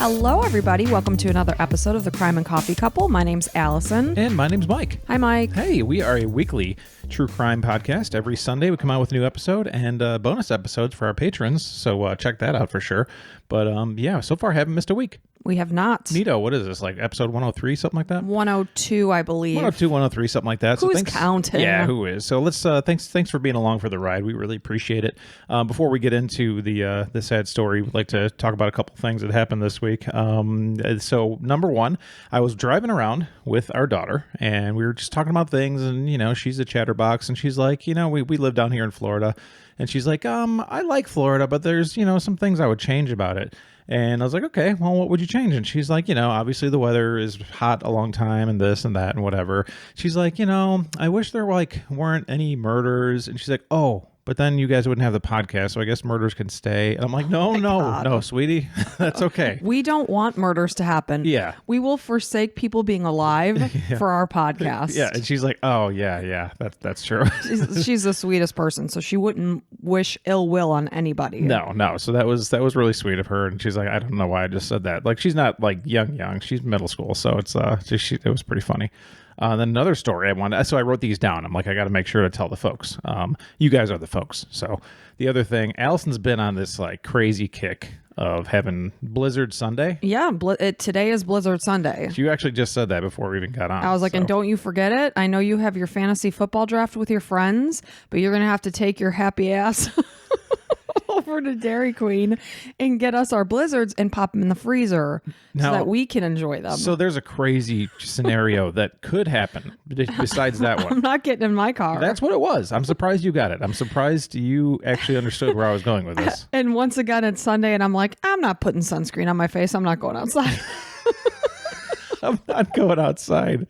Hello, everybody. Welcome to another episode of the Crime and Coffee Couple. My name's Allison. And my name's Mike. Hi, Mike. Hey, we are a weekly true crime podcast. Every Sunday we come out with a new episode and bonus episodes for our patrons. So check that out for sure. But yeah, so far haven't missed a week. We have not. Neato, what is this? Like episode 103, something like that? 102, I believe. 102, 103, something like that. Who's so counting? Yeah, who is? So let's thanks for being along for the ride. We really appreciate it. Before we get into the sad story, we'd like to talk about a couple things that happened this week. So number one, I was driving around with our daughter and we were just talking about things, and you know, she's a chatterbox and she's like, you know, we live down here in Florida, and she's like, I like Florida, but there's, you know, some things I would change about it. And I was like, okay, well, what would you change? And she's like, you know, obviously the weather is hot a long time and this and that and whatever. She's like, you know, I wish there weren't any murders. And she's like, oh, but then you guys wouldn't have the podcast, so I guess murders can stay. And I'm like, no, sweetie, that's okay. We don't want murders to happen. Yeah. We will forsake people being alive for our podcast. Yeah, and she's like, oh, yeah, that's true. She's the sweetest person, so she wouldn't wish ill will on anybody. No. So that was really sweet of her, and she's like, I don't know why I just said that. Like, she's not like young. She's middle school, so it's it was pretty funny. Then another story so I wrote these down. I'm like, I got to make sure to tell the folks. You guys are the folks. So the other thing, Allison's been on this like crazy kick of having Blizzard Sunday. Yeah, today is Blizzard Sunday. You actually just said that before we even got on. I was like, and don't you forget it. I know you have your fantasy football draft with your friends, but you're going to have to take your happy ass over to Dairy Queen and get us our Blizzards and pop them in the freezer so that we can enjoy them. So there's a crazy scenario that could happen besides that one. I'm not getting in my car. That's what it was. I'm surprised you got it. I'm surprised you actually understood where I was going with this. And once again, it's Sunday and I'm like, I'm not putting sunscreen on my face. I'm not going outside. I'm not going outside.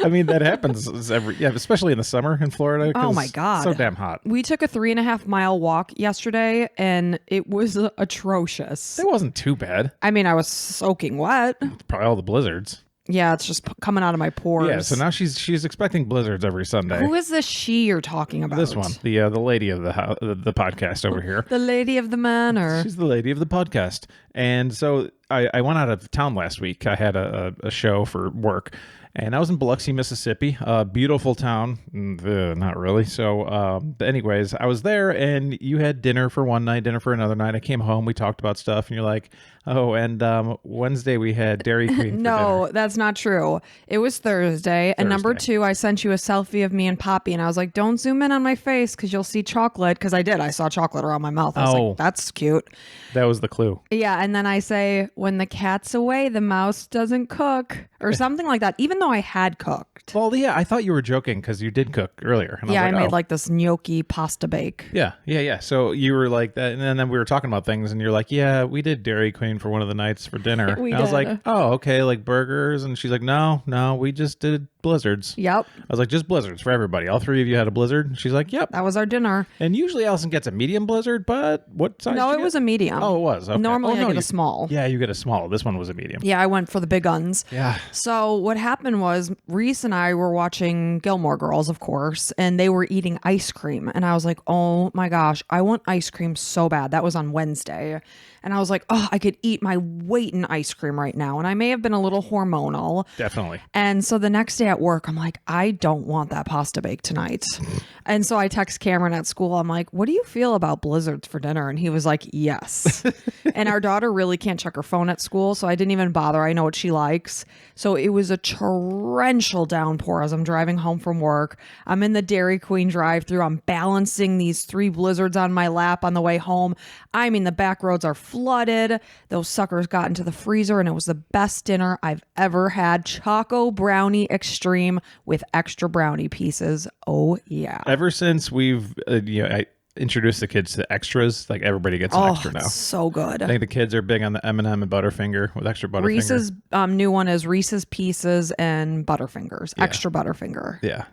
I mean, that happens especially in the summer in Florida. Oh my God. It's so damn hot. We took a 3.5 mile walk yesterday and it was atrocious. It wasn't too bad. I mean, I was soaking wet. Probably all the blizzards. Yeah, it's just coming out of my pores. Yeah, so now she's expecting blizzards every Sunday. Who is this she you're talking about? This one, the lady of the podcast over here. The lady of the manor. She's the lady of the podcast. And so I went out of town last week. I had a show for work. And I was in Biloxi, Mississippi, a beautiful town. Not really. So but anyways, I was there and you had dinner for one night, dinner for another night. I came home, we talked about stuff, and you're like, oh, and Wednesday we had Dairy Queen for dinner. That's not true. It was Thursday. And number two, I sent you a selfie of me and Poppy, and I was like, don't zoom in on my face because you'll see chocolate. Because I did. I saw chocolate around my mouth. I was like, that's cute. That was the clue. Yeah. And then I say, when the cat's away, the mouse doesn't cook, or something like that, even though I had cooked. Well, yeah, I thought you were joking because you did cook earlier. And I made like this gnocchi pasta bake. Yeah. So you were like that, and then we were talking about things, and you're like, yeah, we did Dairy Queen for one of the nights for dinner. I was like, oh, okay, like burgers, and she's like, no, we just did blizzards. Yep. I was like, just blizzards for everybody. All three of you had a blizzard. And she's like, yep. That was our dinner. And usually Allison gets a medium blizzard, but what size? No, it was a medium. Oh, it was. Okay. Normally I get a small. Yeah, you get a small. This one was a medium. Yeah, I went for the big guns. Yeah. So what happened was Reese and I were watching Gilmore Girls, of course, and they were eating ice cream. And I was like, oh my gosh, I want ice cream so bad. That was on Wednesday. And I was like, oh, I could eat my weight in ice cream right now. And I may have been a little hormonal. Definitely. And so the next day at work, I'm like, I don't want that pasta bake tonight. And so I text Cameron at school. I'm like, what do you feel about blizzards for dinner? And he was like, yes. And our daughter really can't check her phone at school, so I didn't even bother. I know what she likes. So it was a torrential downpour as I'm driving home from work. I'm in the Dairy Queen drive-thru. I'm balancing these 3 blizzards on my lap on the way home. I mean, the back roads are flooded. Those suckers got into the freezer, and it was the best dinner I've ever had. Choco brownie extreme with extra brownie pieces. Oh yeah. Ever since we've I introduced the kids to extras, like everybody gets an extra now. So good. I think the kids are big on the M&M and Butterfinger with extra Butterfinger. Reese's new one is Reese's Pieces and Butterfingers. Yeah. Extra Butterfinger. Yeah,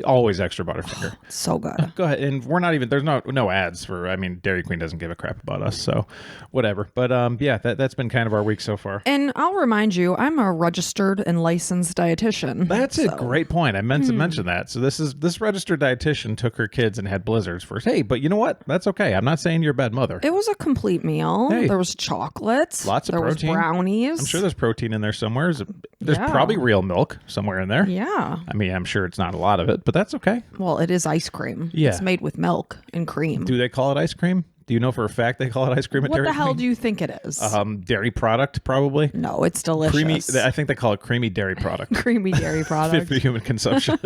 always extra Butterfinger. So good. Go ahead, and we're not even, there's no ads for, I mean, Dairy Queen doesn't give a crap about us, so whatever. But yeah, that's been kind of our week so far. And I'll remind you, I'm a registered and licensed dietitian. That's a great point. I meant to mention that. So this registered dietitian took her kids and had blizzards first. Hey, but But you know what? That's okay. I'm not saying you're a bad mother. It was a complete meal. Hey. There was chocolates. Lots of there protein. Was brownies. I'm sure there's protein in there somewhere. There's Yeah. probably real milk somewhere in there. Yeah. I mean, I'm sure it's not a lot of it, but that's okay. Well, it is ice cream. Yeah. It's made with milk and cream. Do they call it ice cream? Do you know for a fact they call it ice cream at What Dairy the hell Queen? do you think it is? Dairy product, probably. No, it's delicious. Creamy. I think they call it creamy dairy product. Creamy dairy Fit product. for human consumption.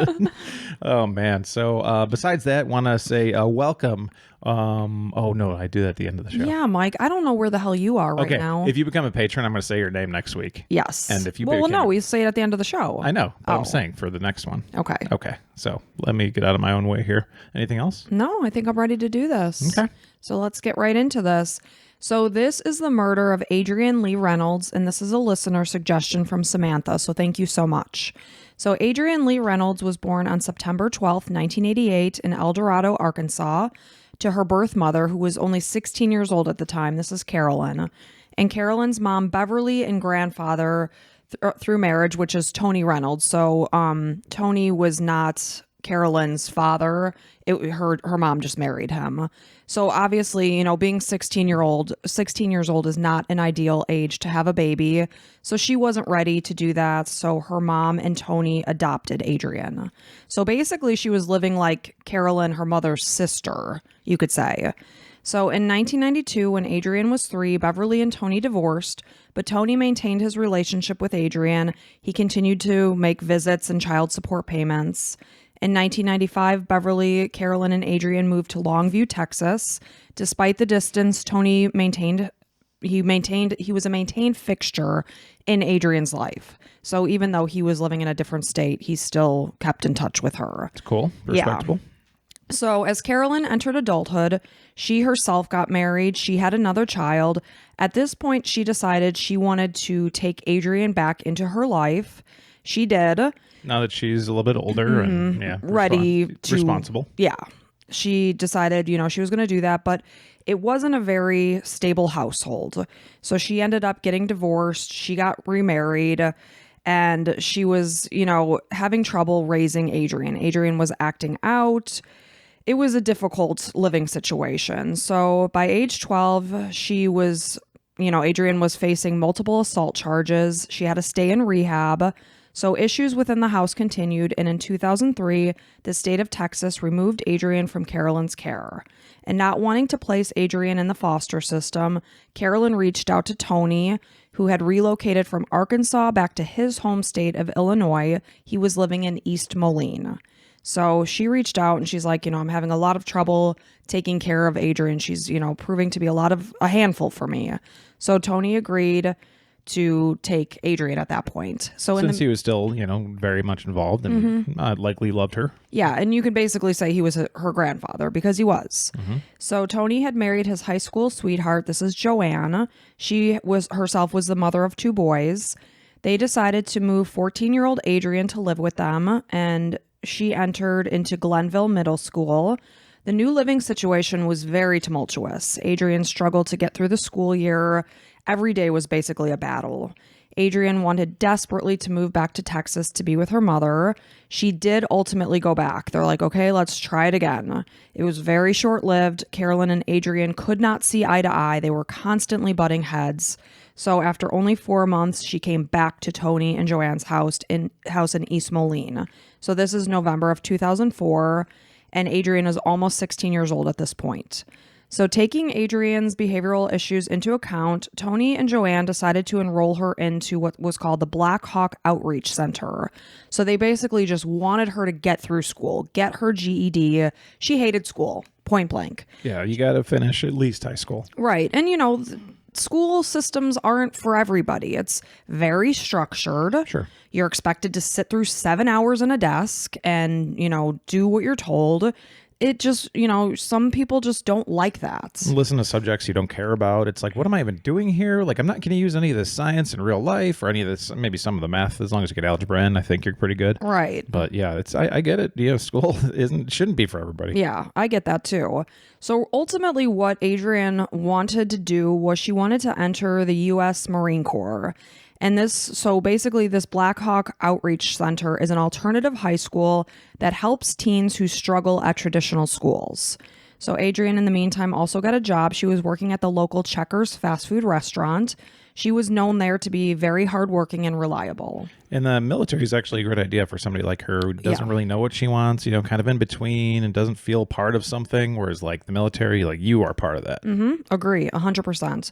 Oh man. So besides that, want to say welcome. Oh no, I do that at the end of the show. Yeah, Mike. I don't know where the hell you are right Okay. now. If you become a patron, I'm going to say your name next week. Yes. And if you well, became- no, we say it at the end of the show. I know, but Oh. I'm saying for the next one. Okay. Okay. So let me get out of my own way here. Anything else? No, I think I'm ready to do this. Okay. So let's get right into this. So this is the murder of Adrianne Leigh Reynolds, and this is a listener suggestion from Samantha. So thank you so much. So Adrianne Leigh Reynolds was born on September 12th, 1988 in El Dorado, Arkansas, to her birth mother, who was only 16 years old at the time. This is Carolyn. And Carolyn's mom, Beverly, and grandfather through marriage, which is Tony Reynolds. So Tony was not Carolyn's father. Her mom just married him. So obviously, you know, being 16 years old is not an ideal age to have a baby. So she wasn't ready to do that. So her mom and Tony adopted Adrian. So basically she was living like Carolyn, her mother's sister, you could say. So in 1992, when Adrian was 3, Beverly and Tony divorced, but Tony maintained his relationship with Adrian. He continued to make visits and child support payments. In 1995, Beverly, Carolyn, and Adrian moved to Longview, Texas. Despite the distance, Tony he was a maintained fixture in Adrian's life. So even though he was living in a different state, he still kept in touch with her. It's cool. Respectable. Yeah. So as Carolyn entered adulthood, she herself got married. She had another child. At this point, she decided she wanted to take Adrian back into her life. She did. Now that she's a little bit older and Ready to responsible. Yeah. She decided, you know, she was going to do that, but it wasn't a very stable household. So she ended up getting divorced. She got remarried, and she was, you know, having trouble raising Adrian. Adrian was acting out. It was a difficult living situation. So by age 12, she was, you know, Adrian was facing multiple assault charges. She had to stay in rehab. So issues within the house continued, and in 2003, the state of Texas removed Adrian from Carolyn's care. And not wanting to place Adrian in the foster system, Carolyn reached out to Tony, who had relocated from Arkansas back to his home state of Illinois. He was living in East Moline. So she reached out and she's like, you know, I'm having a lot of trouble taking care of Adrian. She's, you know, proving to be a handful for me. So Tony agreed to take Adrian at that point. So Since he was still, you know, very much involved and likely loved her. Yeah, and you can basically say he was her grandfather because he was. So Tony had married his high school sweetheart. This is Joanne. She was the mother of 2 boys. They decided to move 14-year-old Adrian to live with them, and she entered into Glenville Middle School. The new living situation was very tumultuous. Adrian struggled to get through the school year. Every day was basically a battle. Adrian wanted desperately to move back to Texas to be with her mother. She did ultimately go back. They're like, okay, let's try it again. It was very short-lived. Carolyn and Adrian could not see eye to eye. They were constantly butting heads. So after only 4 months, she came back to Tony and Joanne's house in East Moline. So this is November of 2004, and Adrian is almost 16 years old at this point. So taking Adrian's behavioral issues into account, Tony and Joanne decided to enroll her into what was called the Black Hawk Outreach Center. So they basically just wanted her to get through school, get her GED. She hated school, point blank. Yeah, you got to finish at least high school. Right. And, you know, school systems aren't for everybody. It's very structured. Sure. You're expected to sit through 7 hours in a desk and, you know, do what you're told. It just, you know, some people just don't like that. Listen to subjects you don't care about. It's like, what am I even doing here? Like, I'm not going to use any of this science in real life or any of this, maybe some of the math. As long as you get algebra in, I think you're pretty good. Right. But yeah, I get it. Yeah, school shouldn't be for everybody. Yeah, I get that too. So ultimately what Adrian wanted to do was she wanted to enter the U.S. Marine Corps. And so basically this Black Hawk Outreach Center is an alternative high school that helps teens who struggle at traditional schools. So Adrian, in the meantime, also got a job. She was working at the local Checkers fast food restaurant. She was known there to be very hardworking and reliable. And the military is actually a great idea for somebody like her who doesn't really know what she wants, kind of in between and doesn't feel part of something. Whereas like the military, like you are part of that. Agree, 100%.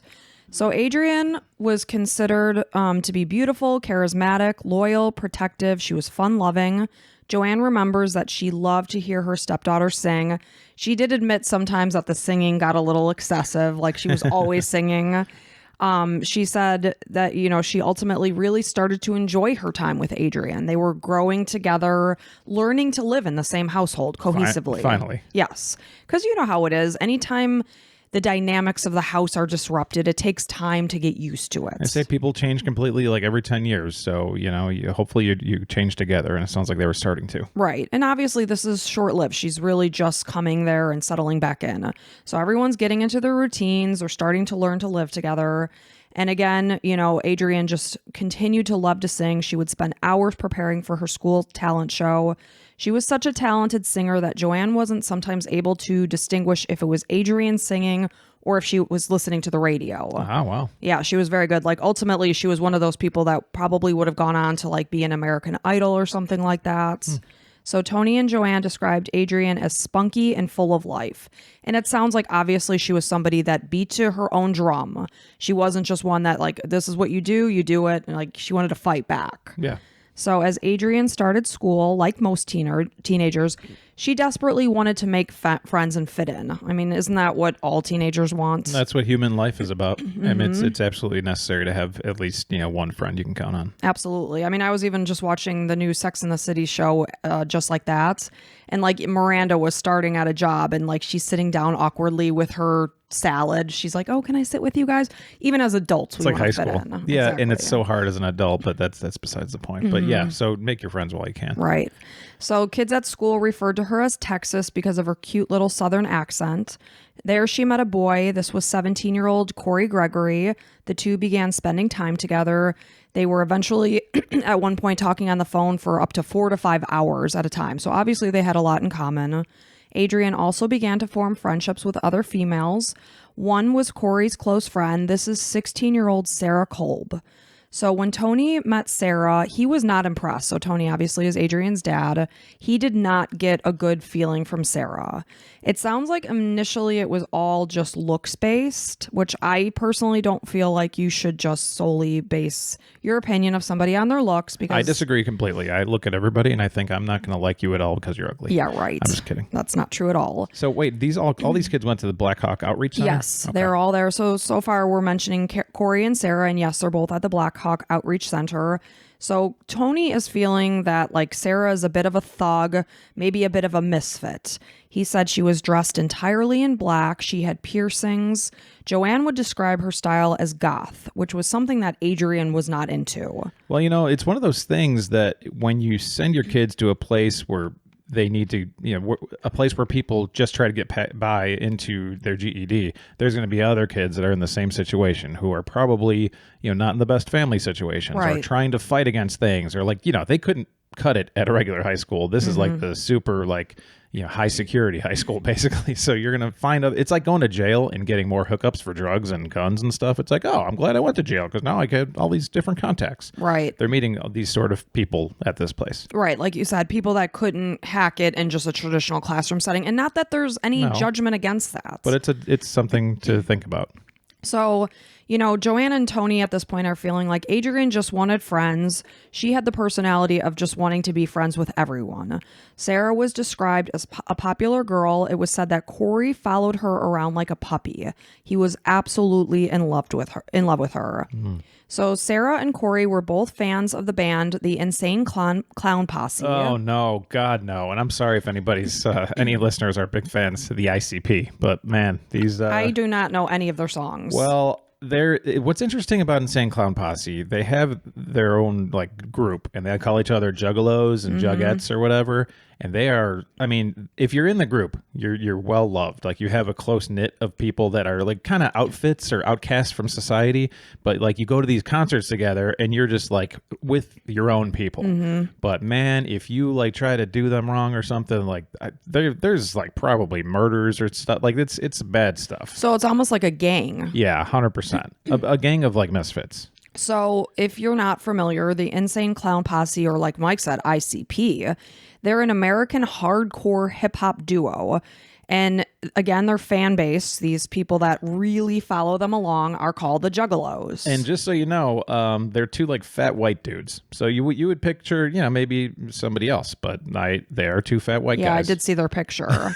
So Adrian was considered to be beautiful, charismatic, loyal, protective. She was fun-loving. Joanne remembers that she loved to hear her stepdaughter sing. She did admit sometimes that the singing got a little excessive, like she was always singing. She said that, she ultimately really started to enjoy her time with Adrian. They were growing together, learning to live in the same household cohesively. Finally. Yes. Because you know how it is. Anytime the dynamics of the house are disrupted, it takes time to get used to it. I say people change completely like every 10 years. So, hopefully you change together, and it sounds like they were starting to. Right. And obviously this is short-lived. She's really just coming there and settling back in. So everyone's getting into their routines. They're starting to learn to live together. And again, Adrian just continued to love to sing. She would spend hours preparing for her school talent show. She was such a talented singer that Joanne wasn't sometimes able to distinguish if it was Adrian singing or if she was listening to the radio. Oh, wow. Yeah, she was very good. Like, ultimately, she was one of those people that probably would have gone on to, like, be an American Idol or something like that. So Tony and Joanne described Adrian as spunky and full of life. And it sounds like obviously she was somebody that beat to her own drum. She wasn't just one that, like, this is what you do it. And, like, she wanted to fight back. Yeah. So as Adrian started school, like most teenagers, she desperately wanted to make friends and fit in. I mean, isn't that what all teenagers want? That's what human life is about. I mean, it's absolutely necessary to have at least, one friend you can count on. Absolutely. I mean, I was even just watching the new Sex and the City show, just like that. And like Miranda was starting at a job and like she's sitting down awkwardly with her salad. She's like, "Oh, can I sit with you guys?" Even as adults, it's like high school. Yeah, exactly. And it's so hard as an adult, but that's besides the point. But yeah, so make your friends while you can. Right. So kids at school referred to her as Texas because of her cute little Southern accent. There she met a boy. This was 17-year-old Cory Gregory. The two began spending time together. They were eventually at one point talking on the phone for up to 4 to 5 hours at a time. So obviously they had a lot in common. Adrian also began to form friendships with other females. One was Cory's close friend. This is 16-year-old Sarah Kolb. So when Tony met Sarah, he was not impressed. So Tony obviously is Adrian's dad. He did not get a good feeling from Sarah. It sounds like initially it was all just looks based, which I personally don't feel like you should just solely base your opinion of somebody on their looks, because I disagree completely. I look at everybody and I think I'm not going to like you at all because you're ugly. Yeah, right. I'm just kidding. That's not true at all. So wait, all these kids went to the Black Hawk Outreach Center? Yes, Okay. they're all there. So far we're mentioning Cory and Sarah, and yes, they're both at the Black Hawk Outreach Center. So Tony is feeling that like Sarah is a bit of a thug, maybe a bit of a misfit. He said she was dressed entirely in black. She had piercings. Joanne would describe her style as goth, which was something that Adrian was not into. Well, it's one of those things that when you send your kids to a place where they need to, a place where people just try to get by into their GED, there's going to be other kids that are in the same situation who are probably, not in the best family situations, right, or trying to fight against things, or like, they couldn't cut it at a regular high school. This is like the super high security high school basically. So you're going to find out, it's like going to jail and getting more hookups for drugs and guns and stuff. It's like, oh, I'm glad I went to jail because now I get all these different contacts. Right. They're meeting these sort of people at this place. Right. Like you said, people that couldn't hack it in just a traditional classroom setting. And not that there's any judgment against that. But it's something to think about. So, Joanne and Tony at this point are feeling like Adrian just wanted friends. She had the personality of just wanting to be friends with everyone. Sarah was described as a popular girl. It was said that Cory followed her around like a puppy. He was absolutely in love with her. So Sarah and Cory were both fans of the band, the Insane Clown Posse. Oh, no. God, no. And I'm sorry if anybody's, any listeners are big fans of the ICP, but man, these... I do not know any of their songs. Well... what's interesting about Insane Clown Posse, they have their own like group and they call each other juggalos and juggettes or whatever. and they are, I mean, if you're in the group, you're well loved. Like you have a close knit of people that are like kind of outfits or outcasts from society, but like you go to these concerts together and you're just like with your own people. But man, if you like try to do them wrong or something, like there's like probably murders or stuff. Like it's bad stuff. So it's almost like a gang. Yeah, 100%. A gang of like misfits. So if you're not familiar, the Insane Clown Posse, or like Mike said, ICP, they're an American hardcore hip hop duo. And again, their fan base, these people that really follow them along, are called the Juggalos. And just so you know, they're two like fat white dudes. So you would picture, maybe somebody else, but they are two fat white guys. Yeah, I did see their picture.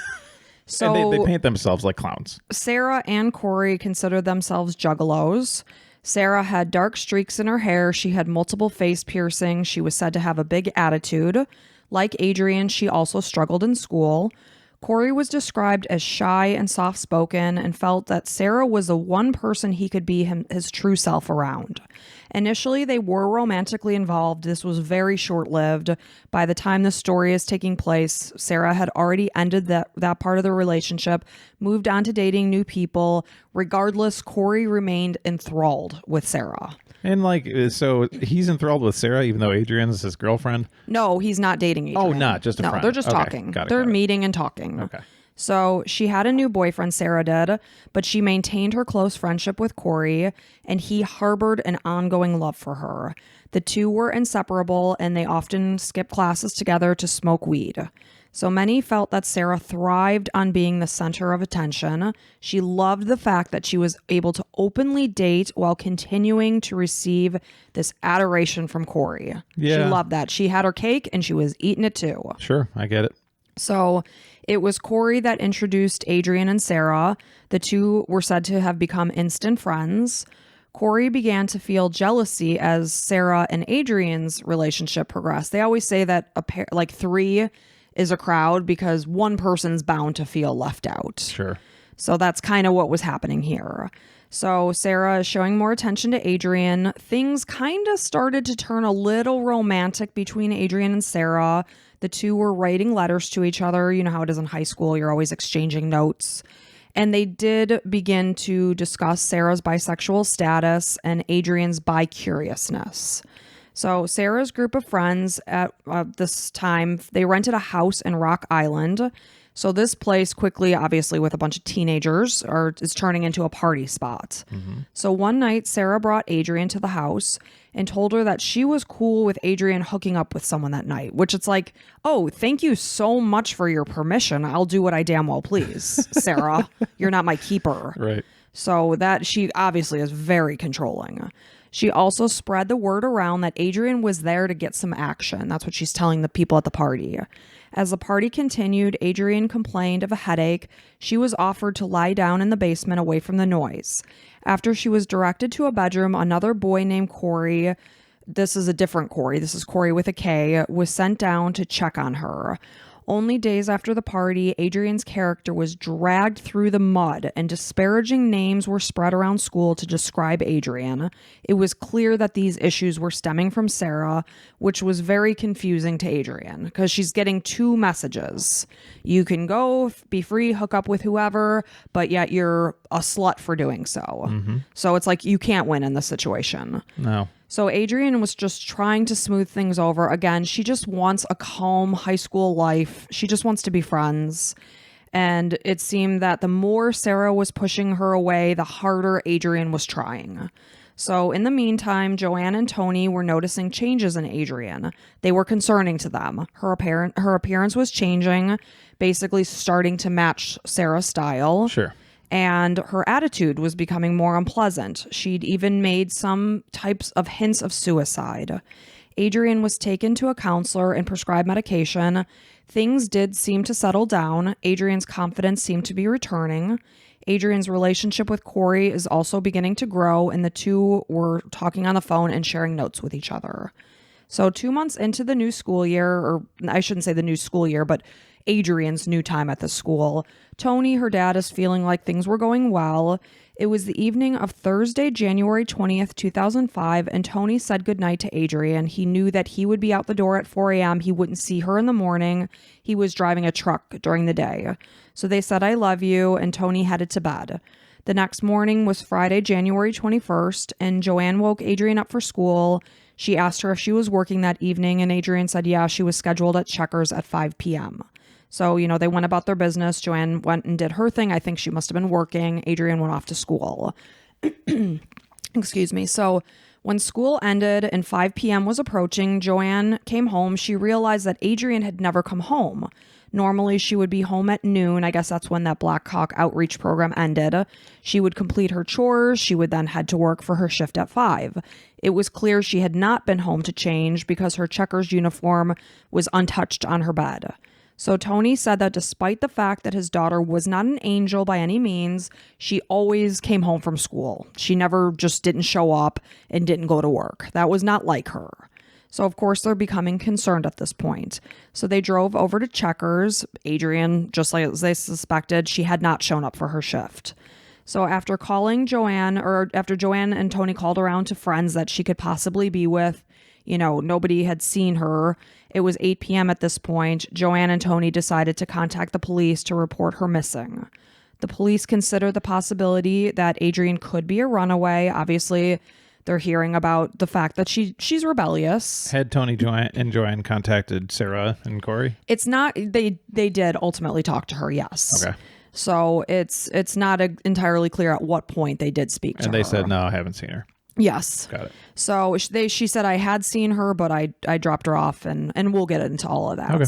So and they paint themselves like clowns. Sarah and Cory considered themselves Juggalos. Sarah had dark streaks in her hair. She had multiple face piercings. She was said to have a big attitude. Like Adrian, she also struggled in school. Cory was described as shy and soft-spoken and felt that Sarah was the one person he could be his true self around. Initially, they were romantically involved. This was very short-lived. By the time the story is taking place, Sarah had already ended that part of the relationship, moved on to dating new people. Regardless, Cory remained enthralled with Sarah. And like, so he's enthralled with Sarah, even though Adrian's his girlfriend? No, he's not dating Adrian. Oh, not just a friend. No, they're just Okay, talking. got it, They're got it. meeting and talking. Okay. So she had a new boyfriend, Sarah did, but she maintained her close friendship with Cory, and he harbored an ongoing love for her. The two were inseparable, and they often skipped classes together to smoke weed. So many felt that Sarah thrived on being the center of attention. She loved the fact that she was able to openly date while continuing to receive this adoration from Cory. Yeah. She loved that. She had her cake and she was eating it too. Sure, I get it. So it was Cory that introduced Adrian and Sarah. The two were said to have become instant friends. Cory began to feel jealousy as Sarah and Adrian's relationship progressed. They always say that like three is a crowd because one person's bound to feel left out. Sure. So that's kind of what was happening here. So Sarah is showing more attention to Adrian. Things kind of started to turn a little romantic between Adrian and Sarah. The two were writing letters to each other. You know how it is in high school. You're always exchanging notes. And they did begin to discuss Sarah's bisexual status and Adrian's bi-curiousness. So Sarah's group of friends at this time, they rented a house in Rock Island. So this place quickly, obviously with a bunch of teenagers, is turning into a party spot. Mm-hmm. So one night, Sarah brought Adrian to the house and told her that she was cool with Adrian hooking up with someone that night, which it's like, oh, thank you so much for your permission. I'll do what I damn well please, Sarah. You're not my keeper. Right. So that she obviously is very controlling. She also spread the word around that Adrian was there to get some action. That's what she's telling the people at the party. As the party continued, Adrian complained of a headache. She was offered to lie down in the basement away from the noise. After she was directed to a bedroom, another boy named Cory, this is a different Cory, this is Cory with a K, was sent down to check on her. Only days after the party, Adrian's character was dragged through the mud and disparaging names were spread around school to describe Adrian. It was clear that these issues were stemming from Sarah, which was very confusing to Adrian because she's getting two messages. You can go, be free, hook up with whoever, but yet you're a slut for doing so. Mm-hmm. So it's like you can't win in this situation. No. So Adrian was just trying to smooth things over. Again, she just wants a calm high school life. She just wants to be friends. And it seemed that the more Sarah was pushing her away, the harder Adrian was trying. So in the meantime, Joanne and Tony were noticing changes in Adrian. They were concerning to them. Her appearance was changing, basically starting to match Sarah's style. Sure. And her attitude was becoming more unpleasant. She'd even made some types of hints of suicide. Adrian was taken to a counselor and prescribed medication. Things did seem to settle down. Adrian's confidence seemed to be returning. Adrian's relationship with Cory is also beginning to grow, and the two were talking on the phone and sharing notes with each other. So 2 months into the new school year, or I shouldn't say the new school year, but Adrian's new time at the school, Tony, her dad, is feeling like things were going well. It was the evening of Thursday, January 20th, 2005, and Tony said goodnight to Adrian. He knew that he would be out the door at 4 a.m. He wouldn't see her in the morning. He was driving a truck during the day. So they said, "I love you," and Tony headed to bed. The next morning was Friday, January 21st, and Joanne woke Adrian up for school. She asked her if she was working that evening, and Adrian said, yeah, she was scheduled at Checkers at 5 p.m. So, they went about their business. Joanne went and did her thing. I think she must have been working. Adrian went off to school. Excuse me. So when school ended and 5 p.m. was approaching, Joanne came home. She realized that Adrian had never come home. Normally, she would be home at noon. I guess that's when that Black Hawk outreach program ended. She would complete her chores. She would then head to work for her shift at 5. It was clear she had not been home to change because her Checkers uniform was untouched on her bed. So Tony said that despite the fact that his daughter was not an angel by any means, she always came home from school. She never just didn't show up and didn't go to work. That was not like her. So, of course, they're becoming concerned at this point. So they drove over to Checkers. Adrian, just like they suspected, she had not shown up for her shift. So after Joanne and Tony called around to friends that she could possibly be with, nobody had seen her. It was 8 p.m. at this point. Joanne and Tony decided to contact the police to report her missing. The police considered the possibility that Adrian could be a runaway. Obviously, they're hearing about the fact that she's rebellious. Had Tony and Joanne contacted Sarah and Cory? It's not. They did ultimately talk to her, yes. Okay. So it's not entirely clear at what point they did speak to her. And they said, no, I haven't seen her. Yes. Got it. So she said, I had seen her, but I dropped her off, and we'll get into all of that. Okay.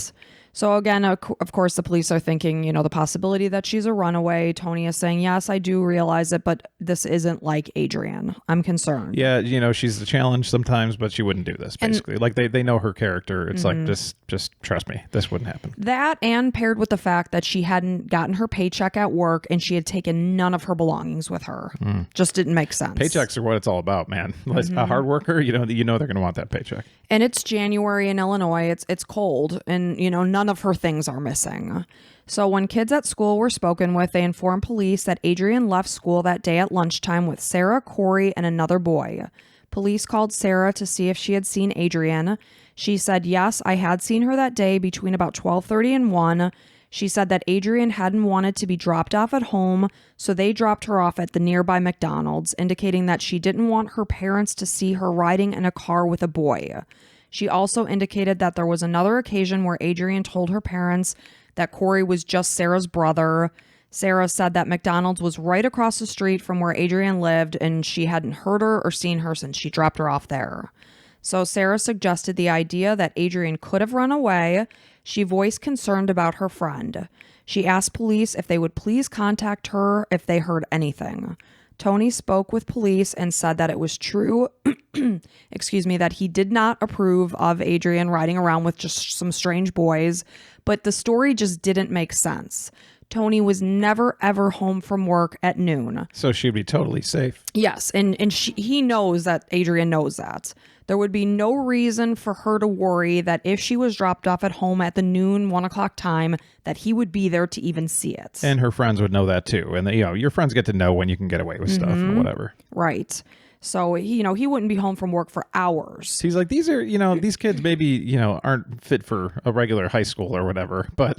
So again, of course, the police are thinking, the possibility that she's a runaway. Tony is saying, yes, I do realize it, but this isn't like Adrian. I'm concerned. Yeah, she's the challenge sometimes, but she wouldn't do this, basically. Like, they know her character. It's like, just trust me, this wouldn't happen. That, and paired with the fact that she hadn't gotten her paycheck at work and she had taken none of her belongings with her. Just didn't make sense. Paychecks are what it's all about, man. A hard worker, they're going to want that paycheck. And it's January in Illinois. It's cold, and none of her things are missing. So when kids at school were spoken with, they informed police that Adrian left school that day at lunchtime with Sarah, Cory, and another boy. Police called Sarah to see if she had seen Adrian. She said, yes, I had seen her that day between about 12:30 and 1. She said that Adrian hadn't wanted to be dropped off at home, so they dropped her off at the nearby McDonald's, indicating that she didn't want her parents to see her riding in a car with a boy. She also indicated that there was another occasion where Adrian told her parents that Cory was just Sarah's brother. Sarah said that McDonald's was right across the street from where Adrian lived, and she hadn't heard her or seen her since she dropped her off there. So Sarah suggested the idea that Adrian could have run away. She voiced concern about her friend. She asked police if they would please contact her if they heard anything. Tony spoke with police and said that it was true, that he did not approve of Adrian riding around with just some strange boys, but the story just didn't make sense. Tony was never, ever home from work at noon. So she'd be totally safe. Yes, and he knows that Adrian knows that. There would be no reason for her to worry that if she was dropped off at home at the noon, 1 o'clock time, that he would be there to even see it. And her friends would know that too. And your friends get to know when you can get away with stuff or whatever. Right. So, he wouldn't be home from work for hours. He's like, these are, these kids maybe, aren't fit for a regular high school or whatever, but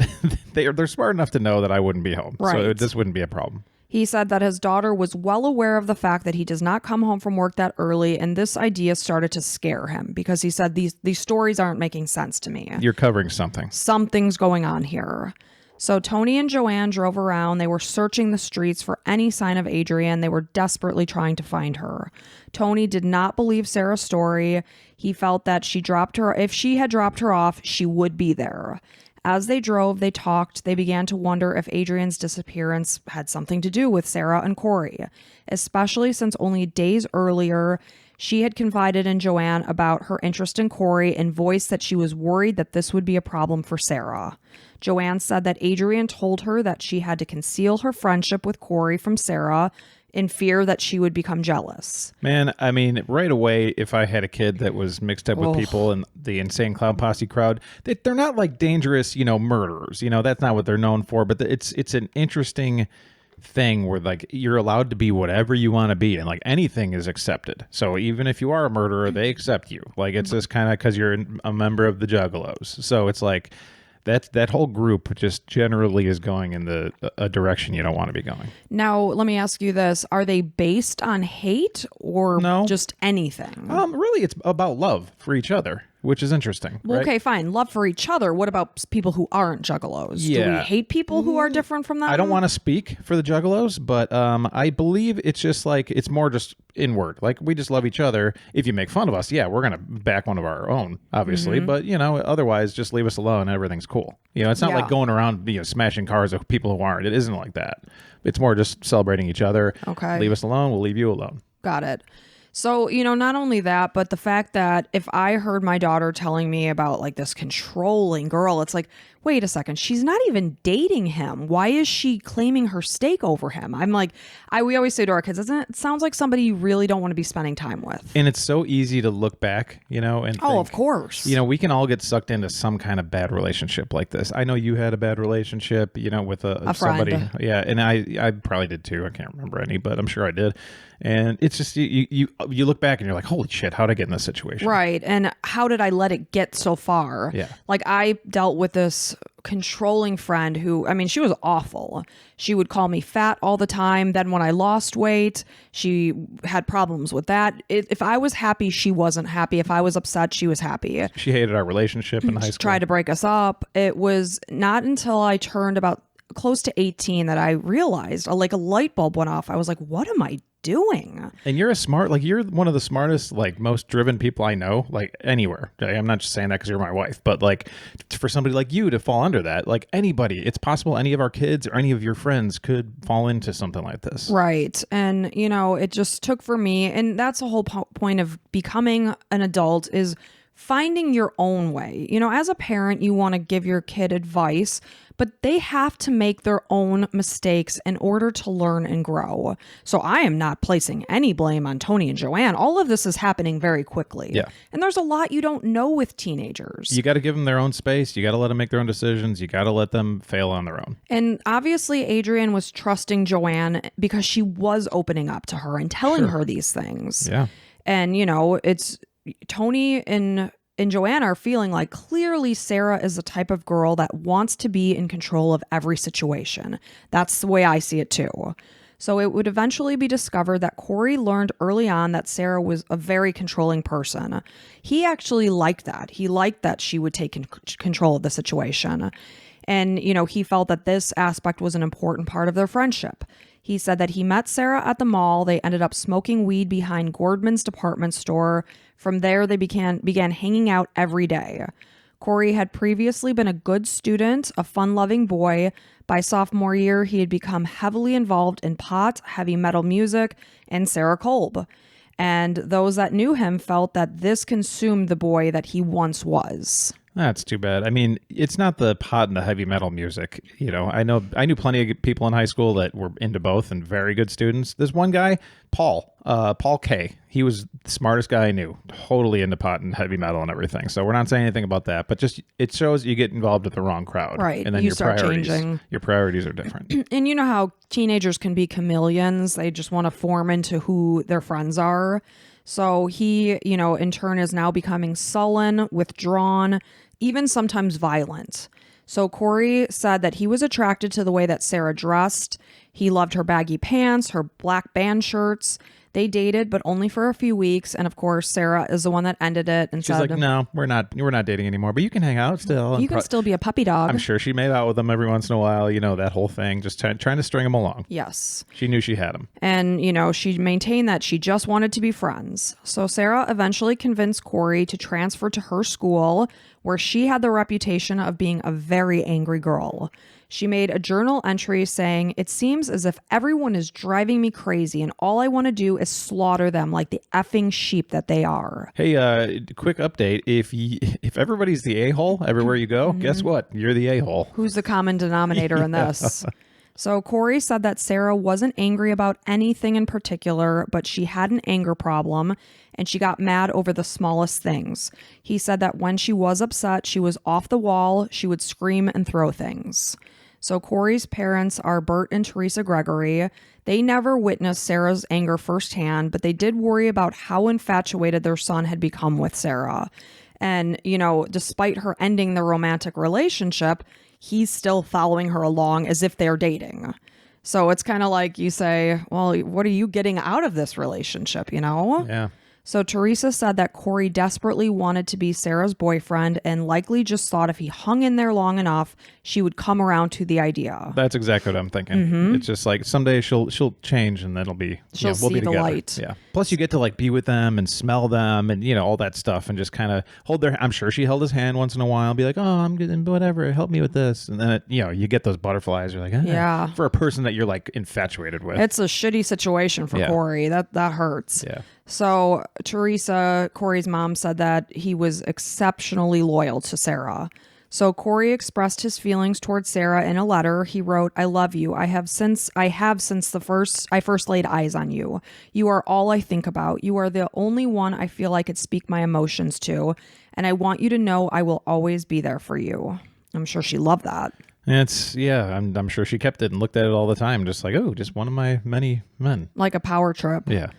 they're smart enough to know that I wouldn't be home. Right. So this wouldn't be a problem. He said that his daughter was well aware of the fact that he does not come home from work that early, and this idea started to scare him because he said these stories aren't making sense to me. You're covering something. Something's going on here. So Tony and Joanne drove around. They were searching the streets for any sign of Adrian. They were desperately trying to find her. Tony did not believe Sarah's story. He felt that if she had dropped her off, she would be there. As they drove, they talked. They began to wonder if Adrian's disappearance had something to do with Sarah and Cory, especially since only days earlier, she had confided in Joanne about her interest in Cory and voiced that she was worried that this would be a problem for Sarah. Joanne said that Adrian told her that she had to conceal her friendship with Cory from Sarah in fear that she would become jealous. Man, I mean, right away, if I had a kid that was mixed up with people in the Insane Clown Posse crowd, they're not like dangerous, murderers. That's not what they're known for, but it's an interesting thing where like you're allowed to be whatever you want to be, and like anything is accepted. So even if you are a murderer, they accept you. Like it's just kind of because you're a member of the Juggalos. So it's like that whole group just generally is going in a direction you don't want to be going. Now, let me ask you this. Are they based on hate or No. just anything? Really, it's about love for each other, which is interesting. Well, right? okay, fine. Love for each other. What about people who aren't juggalos? Do we Yeah. hate people who are different from them? I don't want to speak for the Juggalos, but I believe it's just like it's more just inward. Like we just love each other. If you make fun of us, yeah, we're gonna back one of our own, obviously. But otherwise, just leave us alone. Everything's cool. It's not like going around smashing cars of people who aren't. It isn't like that. It's more just celebrating each other. Okay. Leave us alone. We'll leave you alone. Got it. So, not only that, but the fact that if I heard my daughter telling me about like this controlling girl, it's like, wait a second, she's not even dating him. Why is she claiming her stake over him? I'm like, we always say to our kids, it sounds like somebody you really don't want to be spending time with. And it's so easy to look back, and think, of course. we can all get sucked into some kind of bad relationship like this. I know you had a bad relationship, with a somebody. friend. Yeah, and I probably did too. I can't remember any, but I'm sure I did. And it's just you look back and you're like, holy shit, how'd I get in this situation? Right. And how did I let it get so far? Yeah. Like I dealt with this controlling friend who, she was awful. She would call me fat all the time. Then when I lost weight, she had problems with that. If I was happy, she wasn't happy. If I was upset, she was happy. She hated our relationship in high school. Tried to break us up. It was not until I turned about close to 18 that I realized like a light bulb went off. I was like, what am I doing? And you're you're one of the smartest, most driven people I know, anywhere. I'm not just saying that because you're my wife, but for somebody like you to fall under that, anybody, it's possible any of our kids or any of your friends could fall into something like this. Right. And, it just took for me, and that's the whole point of becoming an adult is finding your own way. As a parent, you want to give your kid advice, but they have to make their own mistakes in order to learn and grow. So I am not placing any blame on Tony and Joanne. All of this is happening very quickly. Yeah. And there's a lot you don't know with teenagers. You got to give them their own space. You got to let them make their own decisions. You got to let them fail on their own. And obviously, Adrian was trusting Joanne because she was opening up to her and telling her these things. Yeah. And, it's Tony and Joanne are feeling like clearly Sarah is the type of girl that wants to be in control of every situation. That's the way I see it too. So it would eventually be discovered that Cory learned early on that Sarah was a very controlling person. He actually liked that. He liked that she would take control of the situation. And, he felt that this aspect was an important part of their friendship. He said that he met Sarah at the mall. They ended up smoking weed behind Gordman's department store. From there, they began hanging out every day. Cory had previously been a good student, a fun-loving boy. By sophomore year, he had become heavily involved in pot, heavy metal music, and Sarah Kolb. And those that knew him felt that this consumed the boy that he once was. That's too bad. It's not the pot and the heavy metal music. I knew plenty of people in high school that were into both and very good students. There's one guy, Paul K. He was the smartest guy I knew, totally into pot and heavy metal and everything. So we're not saying anything about that, but just it shows you get involved with the wrong crowd. Right. And then You start changing. Your priorities are different. And you know how teenagers can be chameleons. They just want to form into who their friends are. So he, in turn is now becoming sullen, withdrawn, even sometimes violent. So Cory said that he was attracted to the way that Sarah dressed. He loved her baggy pants, her black band shirts. They dated, but only for a few weeks. And of course, Sarah is the one that ended it and She's said, like, no, we're not dating anymore, but you can hang out still. You can still be a puppy dog. I'm sure she made out with him every once in a while, that whole thing, just trying to string him along. Yes. She knew she had him. And, she maintained that she just wanted to be friends. So Sarah eventually convinced Cory to transfer to her school, where she had the reputation of being a very angry girl. She made a journal entry saying, "It seems as if everyone is driving me crazy and all I want to do is slaughter them like the effing sheep that they are." Hey, quick update. If everybody's the a-hole everywhere you go, guess what? You're the a-hole. Who's the common denominator in this? So Cory said that Sarah wasn't angry about anything in particular, but she had an anger problem and she got mad over the smallest things. He said that when she was upset, she was off the wall. She would scream and throw things. So Cory's parents are Bert and Teresa Gregory. They never witnessed Sarah's anger firsthand, but they did worry about how infatuated their son had become with Sarah. And, despite her ending the romantic relationship, he's still following her along as if they're dating. So it's kind of like you say, well, what are you getting out of this relationship, Yeah. So Teresa said that Cory desperately wanted to be Sarah's boyfriend and likely just thought if he hung in there long enough, she would come around to the idea. That's exactly what I'm thinking. It's just like someday she'll change and that'll be She'll we'll see be the together. light. Yeah. Plus you get to like be with them and smell them and all that stuff and just kind of hold their. I'm sure she held his hand once in a while, be like, oh, I'm good, whatever, help me with this, and then you get those butterflies. You're like, Yeah. For a person that you're like infatuated with. It's a shitty situation for Cory. That hurts. Yeah. So Teresa, Cory's mom, said that he was exceptionally loyal to Sarah. So Cory expressed his feelings towards Sarah in a letter. He wrote, "I love you. I have since the first laid eyes on you. You are all I think about. You are the only one I feel I could speak my emotions to, and I want you to know I will always be there for you." I'm sure she loved that. I'm sure she kept it and looked at it all the time, just like, oh, just one of my many men. Like a power trip. Yeah.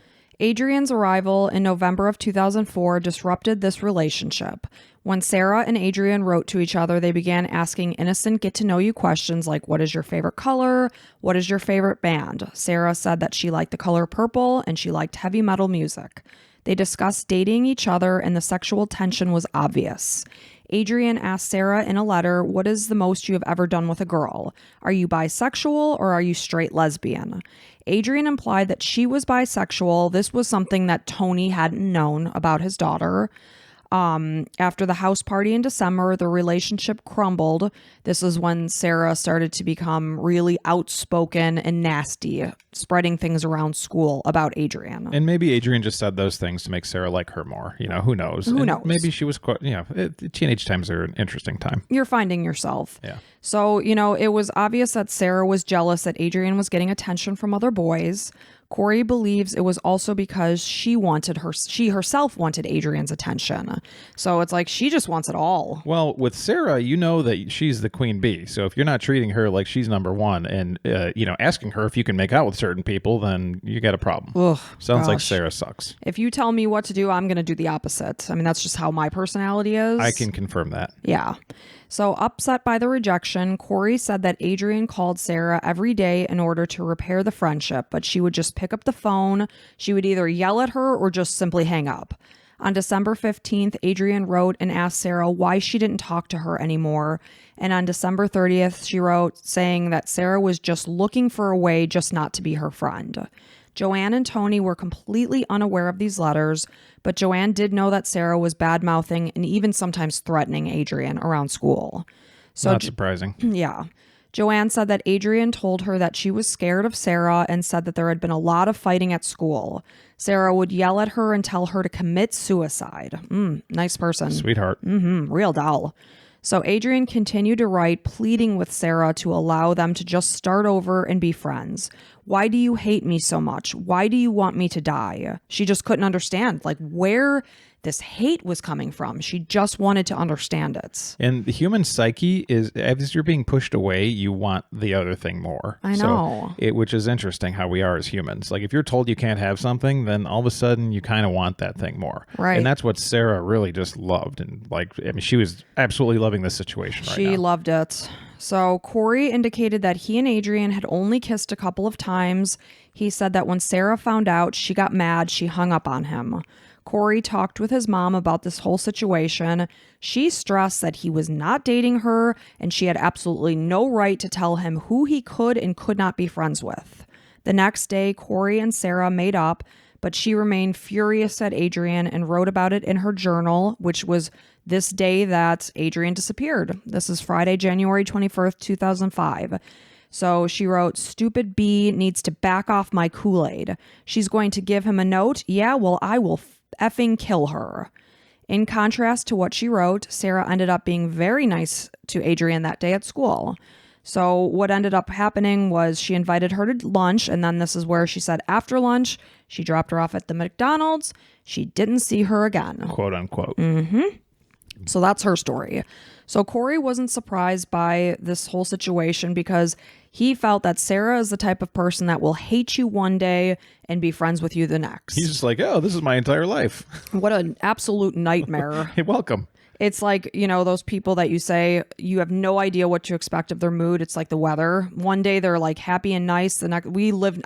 Adrian's arrival in November of 2004 disrupted this relationship. When Sarah and Adrian wrote to each other, they began asking innocent get-to-know-you questions like, what is your favorite color? What is your favorite band? Sarah said that she liked the color purple and she liked heavy metal music. They discussed dating each other and the sexual tension was obvious. Adrian asked Sarah in a letter, what is the most you have ever done with a girl? Are you bisexual or are you straight lesbian? Adrian implied that she was bisexual. This was something that Tony hadn't known about his daughter. After the house party in December, the relationship crumbled. This is when Sarah started to become really outspoken and nasty, spreading things around school about Adrian. And maybe Adrian just said those things to make Sarah like her more. Who knows? Who knows? Maybe she was quite, teenage times are an interesting time. You're finding yourself. Yeah. So, it was obvious that Sarah was jealous that Adrian was getting attention from other boys. Cory believes it was also because she herself wanted Adrian's attention. So it's like she just wants it all. Well, with Sarah, that she's the queen bee. So if you're not treating her like she's number one and, asking her if you can make out with certain people, then you got a problem. Ugh, Sounds like Sarah sucks. If you tell me what to do, I'm going to do the opposite. I mean, that's just how my personality is. I can confirm that. Yeah. So upset by the rejection, Cory said that Adrian called Sarah every day in order to repair the friendship, but she would just pick up the phone. She would either yell at her or just simply hang up. On December 15th, Adrian wrote and asked Sarah why she didn't talk to her anymore. And on December 30th, she wrote saying that Sarah was just looking for a way just not to be her friend. Joanne and Tony were completely unaware of these letters, but Joanne did know that Sarah was bad-mouthing and even sometimes threatening Adrian around school. So Not surprising. Yeah. Joanne said that Adrian told her that she was scared of Sarah and said that there had been a lot of fighting at school. Sarah would yell at her and tell her to commit suicide. Nice person. Sweetheart. Real doll. So Adrian continued to write, pleading with Sarah to allow them to just start over and be friends. Why do you hate me so much? Why do you want me to die? She just couldn't understand where this hate was coming from. She just wanted to understand it. And the human psyche is, as you're being pushed away, you want the other thing more. I know. Which is interesting how we are as humans. Like if you're told you can't have something, then all of a sudden you kind of want that thing more. Right. And that's what Sarah really just loved. And she was absolutely loving this situation right now. She loved it. So Cory indicated that he and Adrian had only kissed a couple of times. He said that when Sarah found out, she got mad. She hung up on him. Cory talked with his mom about this whole situation. She stressed that he was not dating her and she had absolutely no right to tell him who he could and could not be friends with. The next day, Cory and Sarah made up, but she remained furious at Adrian and wrote about it in her journal, which was this day that Adrian disappeared. This is Friday, January 21st, 2005. So she wrote, stupid B needs to back off my Kool-Aid. She's going to give him a note. Yeah, well, I will effing kill her. In contrast to what she wrote, Sarah ended up being very nice to Adrian that day at school. So what ended up happening was she invited her to lunch, and then this is where she said after lunch, she dropped her off at the McDonald's. She didn't see her again. Quote unquote. So that's her story. So Cory wasn't surprised by this whole situation because he felt that Sarah is the type of person that will hate you one day and be friends with you the next. He's just like, oh, this is my entire life. What an absolute nightmare. Hey, welcome. It's like, those people that you say you have no idea what to expect of their mood. It's like the weather. One day they're like happy and nice. The next,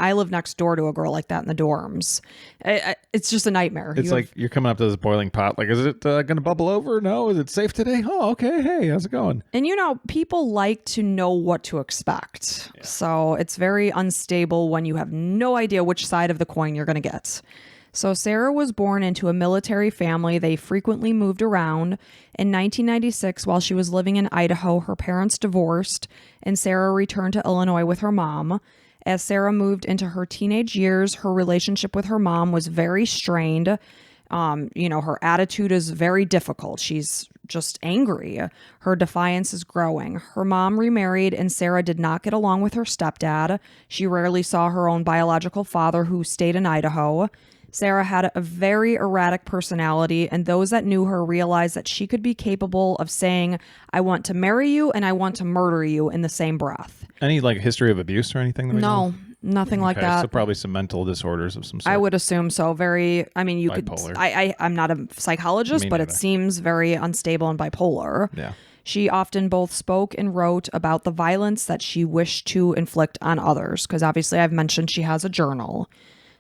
I live next door to a girl like that in the dorms. It's just a nightmare. It's like you're coming up to this boiling pot. Like, is it going to bubble over? No. Is it safe today? Oh, okay. Hey, how's it going? And people like to know what to expect. Yeah. So it's very unstable when you have no idea which side of the coin you're going to get. So Sarah was born into a military family. They frequently moved around. In 1996, while she was living in Idaho, her parents divorced, and Sarah returned to Illinois with her mom. As Sarah moved into her teenage years, her relationship with her mom was very strained. Her attitude is very difficult. She's just angry. Her defiance is growing. Her mom remarried, and Sarah did not get along with her stepdad. She rarely saw her own biological father, who stayed in Idaho. Sarah had a very erratic personality, and those that knew her realized that she could be capable of saying, I want to marry you and I want to murder you in the same breath. Any history of abuse or anything? That we know? Nothing like that. So probably some mental disorders of some sort. I would assume so. Very, you bipolar. I'm not a psychologist, but it seems very unstable and bipolar. Yeah. She often both spoke and wrote about the violence that she wished to inflict on others, because obviously I've mentioned she has a journal.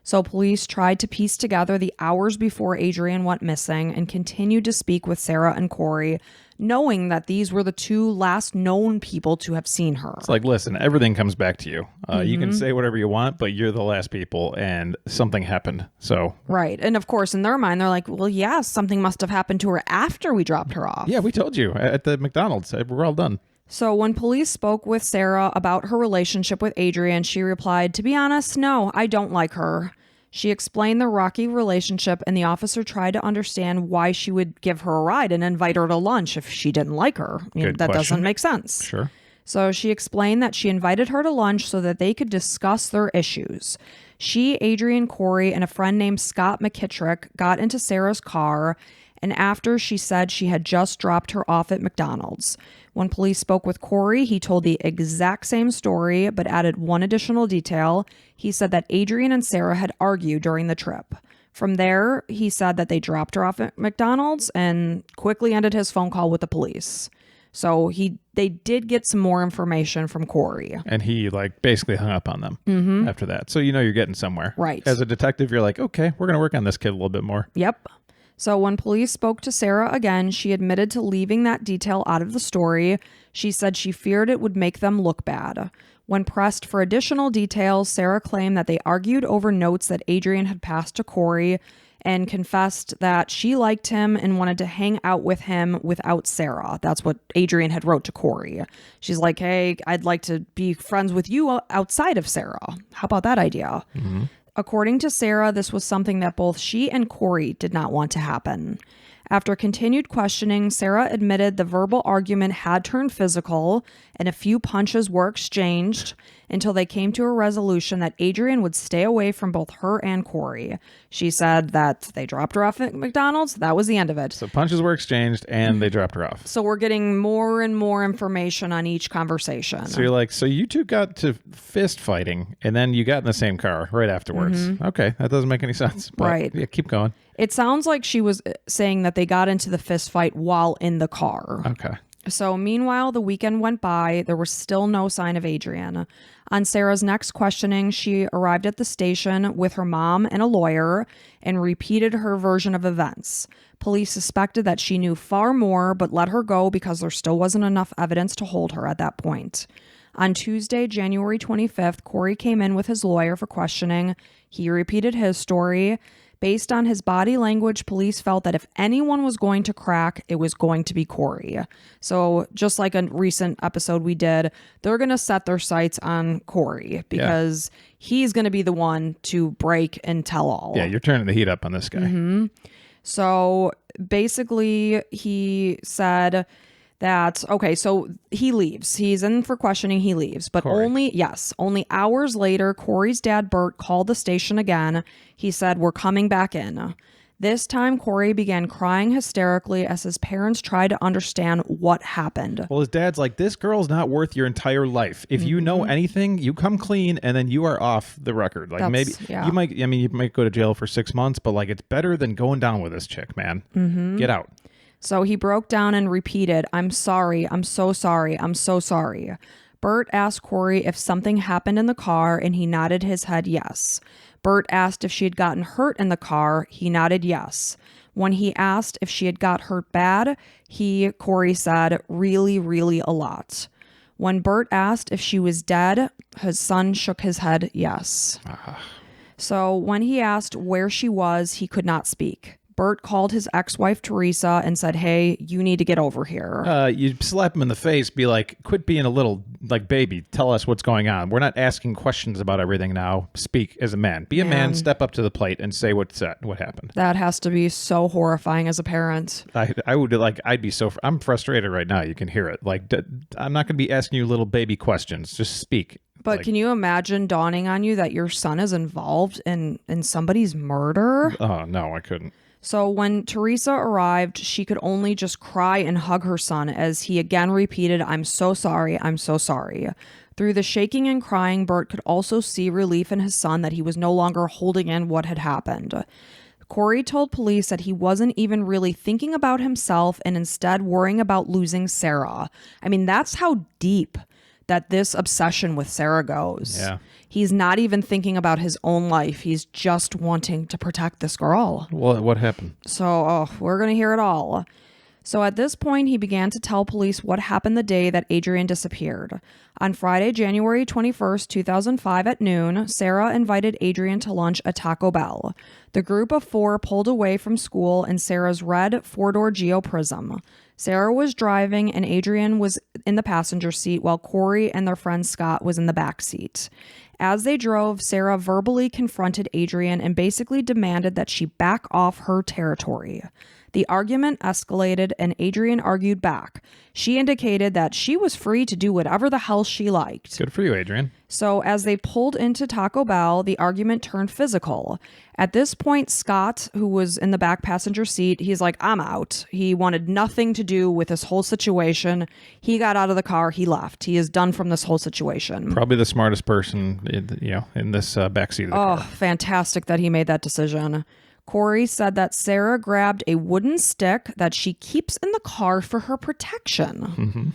So police tried to piece together the hours before Adrian went missing and continued to speak with Sarah and Cory, knowing that these were the two last known people to have seen her. It's like, listen, everything comes back to you. You can say whatever you want, but you're the last people and something happened. So right. And of course, in their mind, they're like, well, yeah, something must have happened to her after we dropped her off. Yeah, we told you at the McDonald's. We're all done. So when police spoke with Sarah about her relationship with Adrian, she replied, to be honest, no, I don't like her. She explained the rocky relationship, and the officer tried to understand why she would give her a ride and invite her to lunch if she didn't like her. That doesn't make sense. Sure. So she explained that she invited her to lunch so that they could discuss their issues. She, Adrian, Cory, and a friend named Scott McKittrick got into Sarah's car, and after she said she had just dropped her off at McDonald's. When police spoke with Cory, he told the exact same story, but added one additional detail. He said that Adrian and Sarah had argued during the trip. From there, he said that they dropped her off at McDonald's and quickly ended his phone call with the police. So they did get some more information from Cory. And he basically hung up on them after that. So you're getting somewhere. Right. As a detective, you're like, okay, we're going to work on this kid a little bit more. Yep. So when police spoke to Sarah again, she admitted to leaving that detail out of the story. She said she feared it would make them look bad. When pressed for additional details, Sarah claimed that they argued over notes that Adrian had passed to Cory and confessed that she liked him and wanted to hang out with him without Sarah. That's what Adrian had wrote to Cory. She's like, hey, I'd like to be friends with you outside of Sarah. How about that idea? Mm-hmm. According to Sarah, this was something that both she and Cory did not want to happen. After continued questioning, Sarah admitted the verbal argument had turned physical and a few punches were exchanged until they came to a resolution that Adrian would stay away from both her and Cory. She said that they dropped her off at McDonald's. That was the end of it. So punches were exchanged and they dropped her off. So we're getting more and more information on each conversation. So you're like, so you two got to fist fighting and then you got in the same car right afterwards. Mm-hmm. Okay, that doesn't make any sense. But right. Yeah, keep going. It sounds like she was saying that they got into the fist fight while in the car. Okay. So meanwhile, the weekend went by. There was still no sign of Adrian. On Sarah's next questioning, she arrived at the station with her mom and a lawyer and repeated her version of events. Police suspected that she knew far more, but let her go because there still wasn't enough evidence to hold her at that point. On Tuesday, January 25th, Cory came in with his lawyer for questioning. He repeated his story. Based on his body language, police felt that if anyone was going to crack, it was going to be Cory. So just like a recent episode we did, they're going to set their sights on Cory because he's going to be the one to break and tell all. Yeah, you're turning the heat up on this guy. Mm-hmm. So basically, he said that, okay, so he leaves. He's in for questioning. He leaves. But Cory. only hours later, Cory's dad, Bert, called the station again. He said, we're coming back in. This time, Cory began crying hysterically as his parents tried to understand what happened. Well, his dad's like, this girl's not worth your entire life. If you know anything, you come clean and then you are off the record. Like you might go to jail for 6 months, but like it's better than going down with this chick, man. Get out. So he broke down and repeated, I'm sorry. I'm so sorry. I'm so sorry. Bert asked Cory if something happened in the car and he nodded his head yes. Bert asked if she had gotten hurt in the car. He nodded yes. When he asked if she had got hurt bad, Cory said, really, really a lot. When Bert asked if she was dead, his son shook his head yes. So when he asked where she was, he could not speak. Bert called his ex-wife Teresa and said, hey, you need to get over here. You slap him in the face, be like, quit being a little like baby. Tell us what's going on. We're not asking questions about everything now. Speak as a man. Be a man, step up to the plate and say what happened. That has to be so horrifying as a parent. I'm frustrated right now. You can hear it. Like, I'm not going to be asking you little baby questions. Just speak. But can you imagine dawning on you that your son is involved in somebody's murder? Oh, no, I couldn't. So when Teresa arrived, she could only just cry and hug her son as he again repeated, I'm so sorry, I'm so sorry. Through the shaking and crying, Bert could also see relief in his son that he was no longer holding in what had happened. Cory told police that he wasn't even really thinking about himself and instead worrying about losing Sarah. I mean, that's how deep that this obsession with Sarah goes. Yeah. He's not even thinking about his own life. He's just wanting to protect this girl. Well, what happened? So we're going to hear it all. So at this point, he began to tell police what happened the day that Adrian disappeared. On Friday, January 21st, 2005 at noon, Sarah invited Adrian to lunch at Taco Bell. The group of four pulled away from school in Sarah's red four-door Geo Prism. Sarah was driving and Adrian was in the passenger seat while Cory and their friend Scott was in the back seat. As they drove, Sarah verbally confronted Adrian and basically demanded that she back off her territory. The argument escalated and Adrian argued back. She indicated that she was free to do whatever the hell she liked. Good for you, Adrian. So as they pulled into Taco Bell, the argument turned physical. At this point, Scott, who was in the back passenger seat, he's like, I'm out. He wanted nothing to do with this whole situation. He got out of the car. He left. He is done from this whole situation. Probably the smartest person, in this backseat of the car. Oh, fantastic that he made that decision. Cory said that Sarah grabbed a wooden stick that she keeps in the car for her protection.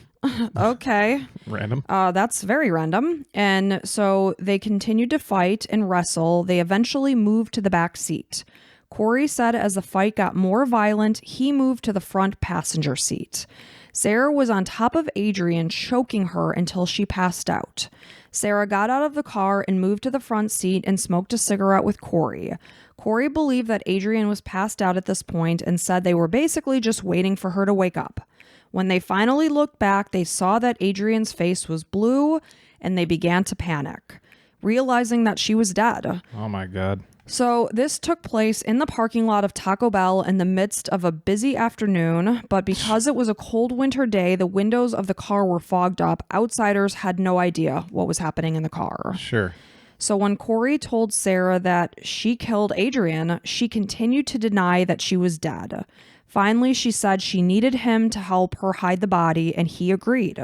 Okay. Random. That's very random. And so they continued to fight and wrestle. They eventually moved to the back seat. Cory said as the fight got more violent, he moved to the front passenger seat. Sarah was on top of Adrian, choking her until she passed out. Sarah got out of the car and moved to the front seat and smoked a cigarette with Cory. Cory believed that Adrian was passed out at this point and said they were basically just waiting for her to wake up. When they finally looked back, they saw that Adrian's face was blue and they began to panic, realizing that she was dead. Oh my God. So this took place in the parking lot of Taco Bell in the midst of a busy afternoon, but because it was a cold winter day, the windows of the car were fogged up. Outsiders had no idea what was happening in the car. Sure. So when Cory told Sarah that she killed Adrian, she continued to deny that she was dead. Finally, she said she needed him to help her hide the body, and he agreed.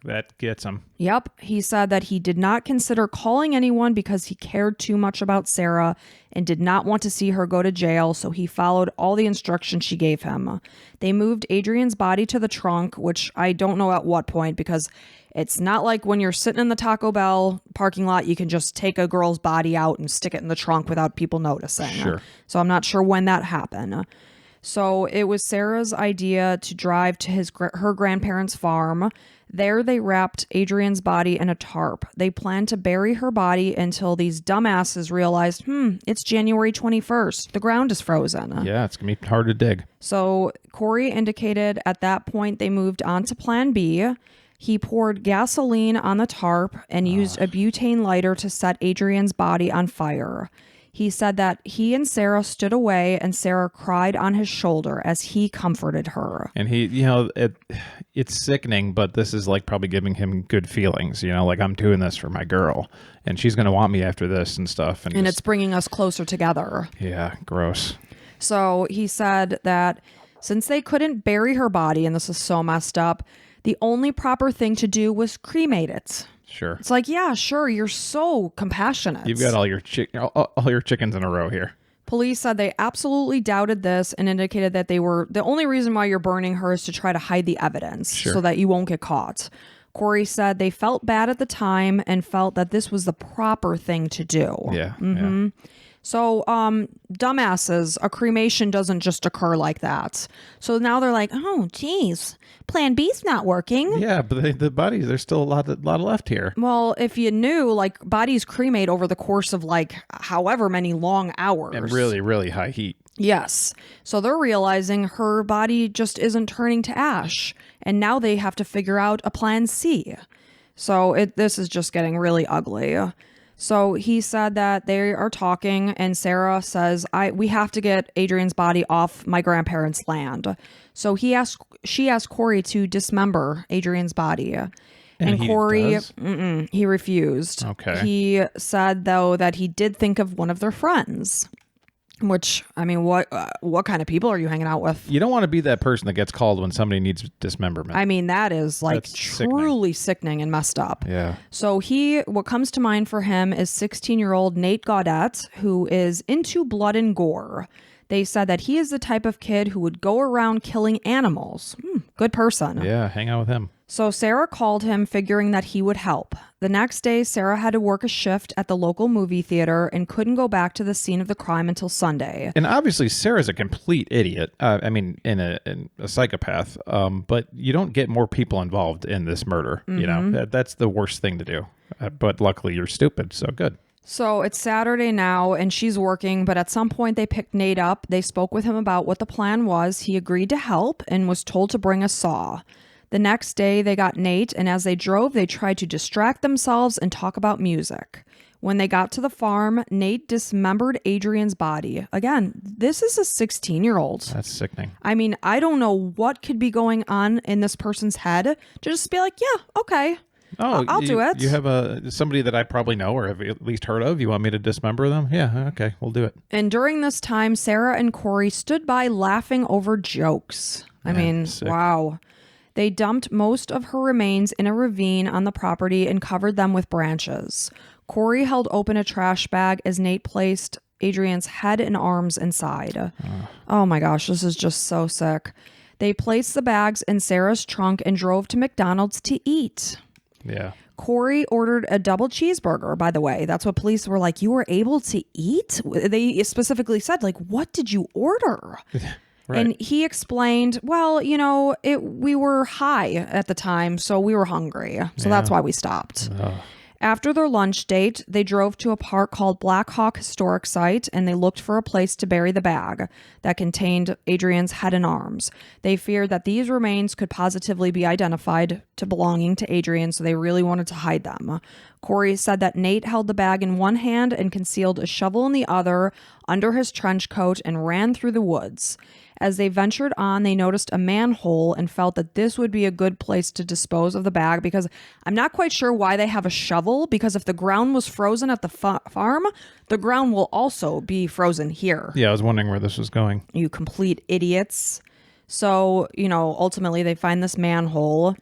That gets him. Yep. He said that he did not consider calling anyone because he cared too much about Sarah and did not want to see her go to jail, so he followed all the instructions she gave him. They moved Adrian's body to the trunk, which I don't know at what point, because it's not like when you're sitting in the Taco Bell parking lot, you can just take a girl's body out and stick it in the trunk without people noticing. Sure. So I'm not sure when that happened. So it was Sarah's idea to drive to her grandparents' farm. There they wrapped Adrian's body in a tarp. They planned to bury her body until these dumbasses realized, it's January 21st. The ground is frozen. Yeah, it's going to be hard to dig. So Cory indicated at that point they moved on to plan B. He poured gasoline on the tarp and used a butane lighter to set Adrian's body on fire. He said that he and Sarah stood away and Sarah cried on his shoulder as he comforted her. And it's sickening, but this is like probably giving him good feelings, like I'm doing this for my girl and she's going to want me after this and stuff. And it's bringing us closer together. Yeah, gross. So he said that since they couldn't bury her body, and this is so messed up, the only proper thing to do was cremate it. Sure. It's like, yeah, sure, you're so compassionate. You've got all your chickens in a row here. Police said they absolutely doubted this and indicated that they were the only reason why you're burning her is to try to hide the evidence so that you won't get caught. Cory said they felt bad at the time and felt that this was the proper thing to do. Yeah. So, dumbasses, a cremation doesn't just occur like that. So now they're like, oh, geez, plan B's not working. Yeah, but the bodies, there's still a lot left here. Well, if you knew, like, bodies cremate over the course of, like, however many long hours. And really, really high heat. Yes. So they're realizing her body just isn't turning to ash. And now they have to figure out a plan C. So this is just getting really ugly. So he said that they are talking and Sarah says, we have to get Adrian's body off my grandparents' land. So she asked Cory to dismember Adrian's body. And Cory, he refused. Okay. He said, though, that he did think of one of their friends. Which, I mean, what kind of people are you hanging out with? You don't want to be that person that gets called when somebody needs dismemberment. I mean, that is like That's truly sickening and messed up. Yeah. So what comes to mind for him is 16-year-old Nate Gaudette, who is into blood and gore. They said that he is the type of kid who would go around killing animals. Good person. Yeah, hang out with him. So Sarah called him, figuring that he would help. The next day, Sarah had to work a shift at the local movie theater and couldn't go back to the scene of the crime until Sunday. And obviously, Sarah's a complete idiot. I mean, in a psychopath. But you don't get more people involved in this murder. You know, that's the worst thing to do. But luckily, you're stupid. So good. So it's Saturday now and she's working, but at some point they picked Nate up. They spoke with him about what the plan was. He agreed to help and was told to bring a saw. The next day they got Nate, and as they drove, they tried to distract themselves and talk about music. When they got to the farm, Nate dismembered Adrian's body. Again, this is a 16-year-old. That's sickening. I mean, I don't know what could be going on in this person's head to just be like, yeah, okay. Oh, I'll do it. You have somebody that I probably know or have at least heard of. You want me to dismember them? Yeah, okay, we'll do it. And during this time, Sarah and Cory stood by laughing over jokes. I mean, sick. Wow. They dumped most of her remains in a ravine on the property and covered them with branches. Cory held open a trash bag as Nate placed Adrian's head and arms inside. Oh my gosh, this is just so sick. They placed the bags in Sarah's trunk and drove to McDonald's to eat. Yeah. Cory ordered a double cheeseburger, by the way. That's what police were like, you were able to eat? They specifically said, like, what did you order? Right. And he explained, well, you know, we were high at the time, so we were hungry. So that's why we stopped. After their lunch date, they drove to a park called Black Hawk Historic Site, and they looked for a place to bury the bag that contained Adrian's head and arms. They feared that these remains could positively be identified to belonging to Adrian, so they really wanted to hide them. Cory said that Nate held the bag in one hand and concealed a shovel in the other under his trench coat and ran through the woods. As they ventured on, they noticed a manhole and felt that this would be a good place to dispose of the bag, because I'm not quite sure why they have a shovel, because if the ground was frozen at the farm, the ground will also be frozen here. Yeah, I was wondering where this was going. You complete idiots. So, you know, ultimately they find this manhole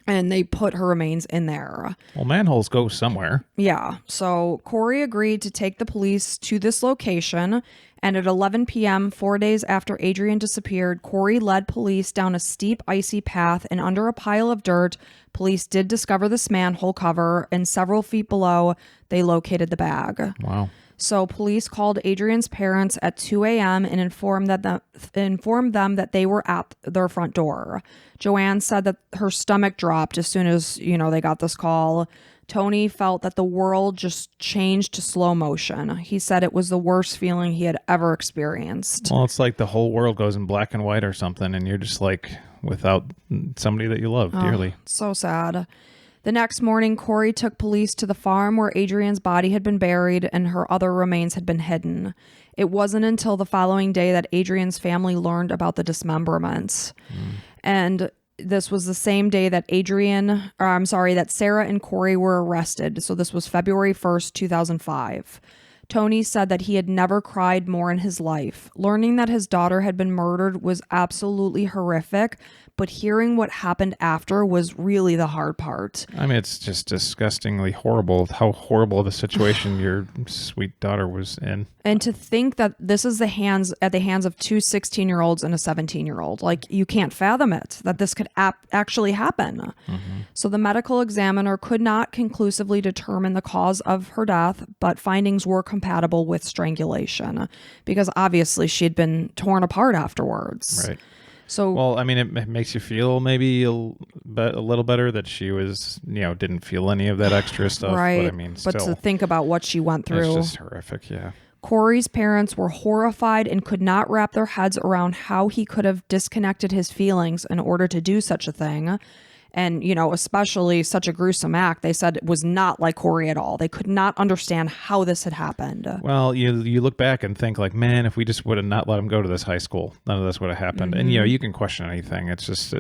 and they put her remains in there. Well, manholes go somewhere. Yeah. So Cory agreed to take the police to this location. And at 11 p.m., 4 days after Adrian disappeared, Cory led police down a steep, icy path, and under a pile of dirt, police did discover this manhole cover, and several feet below, they located the bag. Wow. So police called Adrian's parents at 2 a.m. and informed them that they were at their front door. Joanne said that her stomach dropped as soon as, you know, they got this call. Tony felt that the world just changed to slow motion. He said it was the worst feeling he had ever experienced. Well, it's like the whole world goes in black and white or something, and you're just like without somebody that you love dearly. So sad. The next morning, Cory took police to the farm where Adrian's body had been buried and her other remains had been hidden. It wasn't until the following day that Adrian's family learned about the dismemberments. And this was the same day that that Sarah and Cory were arrested. So this was February 1st, 2005. Tony said that he had never cried more in his life. Learning that his daughter had been murdered was absolutely horrific, but hearing what happened after was really the hard part. I mean, it's just disgustingly horrible how horrible of a situation your sweet daughter was in. And to think that this is at the hands of two 16-year-olds and a 17-year-old. Like, you can't fathom it, that this could actually happen. So the medical examiner could not conclusively determine the cause of her death, but findings were compatible with strangulation because obviously she'd been torn apart afterwards. Right. So, well, I mean, it makes you feel maybe a little better that she was, didn't feel any of that extra stuff. right. But I mean, but still, to think about what she went through. it's just horrific. Yeah. Cory's parents were horrified and could not wrap their heads around how he could have disconnected his feelings in order to do such a thing. And, especially such a gruesome act, they said it was not like Cory at all. They could not understand how this had happened. Well, you look back and think like, man, if we just would have not let him go to this high school, none of this would have happened. And, you can question anything. It's just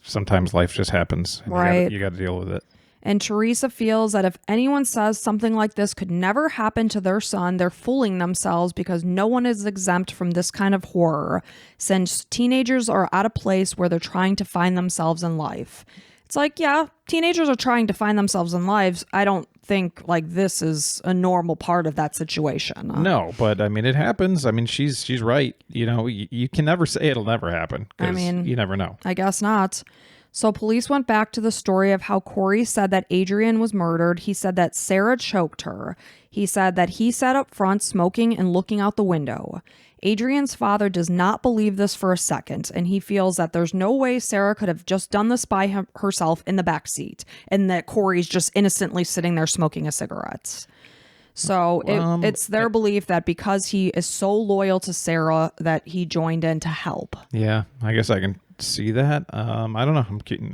sometimes life just happens. And right. You got to deal with it. And Teresa feels that if anyone says something like this could never happen to their son, they're fooling themselves because no one is exempt from this kind of horror, since teenagers are at a place where they're trying to find themselves in life. It's like, yeah, teenagers are trying to find themselves in lives. I don't think like this is a normal part of that situation. No, but I mean, it happens. I mean, she's right. You can never say it'll never happen. I mean, you never know. I guess not. So police went back to the story of how Cory said that Adrian was murdered. He said that Sarah choked her. He said that he sat up front smoking and looking out the window. Adrian's father does not believe this for a second, and he feels that there's no way Sarah could have just done this by herself in the backseat, and that Cory's just innocently sitting there smoking a cigarette. So it's their belief that because he is so loyal to Sarah that he joined in to help. Yeah, I guess I can see that. I don't know.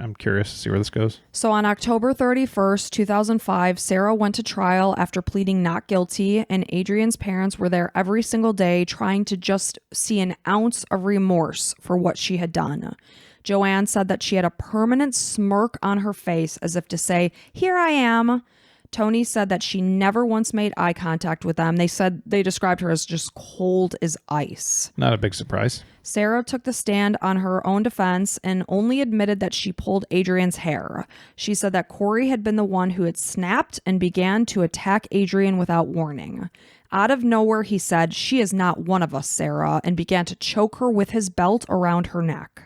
I'm curious to see where this goes. So on October 31st, 2005, Sarah went to trial after pleading not guilty, and Adrian's parents were there every single day trying to just see an ounce of remorse for what she had done. Joanne said that she had a permanent smirk on her face as if to say, "Here I am." Tony said that she never once made eye contact with them. They described her as just cold as ice. Not a big surprise. Sarah took the stand on her own defense and only admitted that she pulled Adrian's hair. She said that Cory had been the one who had snapped and began to attack Adrian without warning. Out of nowhere, he said, "She is not one of us, Sarah," and began to choke her with his belt around her neck.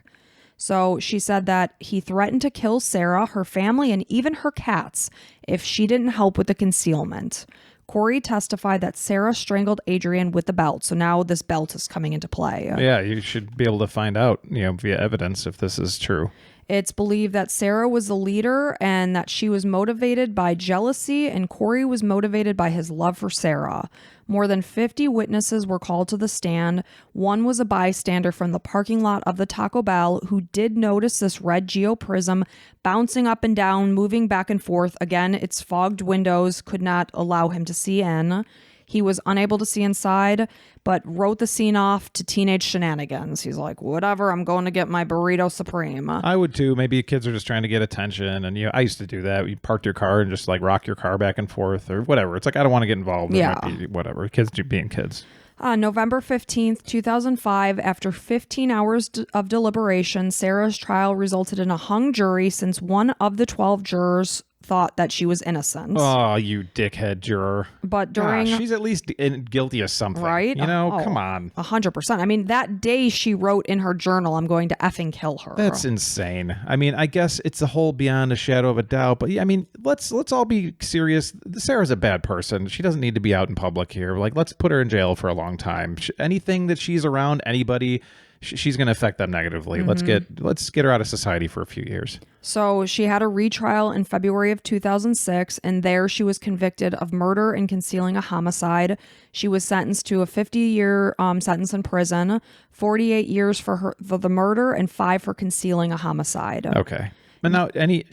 So she said that he threatened to kill Sarah, her family, and even her cats if she didn't help with the concealment. Cory testified that Sarah strangled Adrian with the belt. So now this belt is coming into play. Yeah, you should be able to find out, via evidence if this is true. It's believed that Sarah was the leader and that she was motivated by jealousy, and Cory was motivated by his love for Sarah. More than 50 witnesses were called to the stand. One was a bystander from the parking lot of the Taco Bell who did notice this red geoprism bouncing up and down, moving back and forth. Again, its fogged windows could not allow him to see in. He was unable to see inside, but wrote the scene off to teenage shenanigans. He's like, whatever, I'm going to get my burrito supreme. I would too. Maybe kids are just trying to get attention. And, I used to do that. You parked your car and just like rock your car back and forth or whatever. It's like, I don't want to get involved. Yeah. Whatever. Kids do being kids. November 15th, 2005, after 15 hours of deliberation, Sarah's trial resulted in a hung jury since one of the 12 jurors thought that she was innocent. Oh, you dickhead juror. But during... she's at least guilty of something. Right? Come on. 100%. I mean, that day she wrote in her journal, "I'm going to effing kill her." That's insane. I mean, I guess it's a whole beyond a shadow of a doubt. But yeah, I mean, let's all be serious. Sarah's a bad person. She doesn't need to be out in public here. Like, let's put her in jail for a long time. Anything that she's around, anybody... she's going to affect them negatively. Mm-hmm. Let's get her out of society for a few years. So she had a retrial in February of 2006, and there she was convicted of murder and concealing a homicide. She was sentenced to a 50-year sentence in prison, 48 years for the murder, and 5 for concealing a homicide. Okay. But now,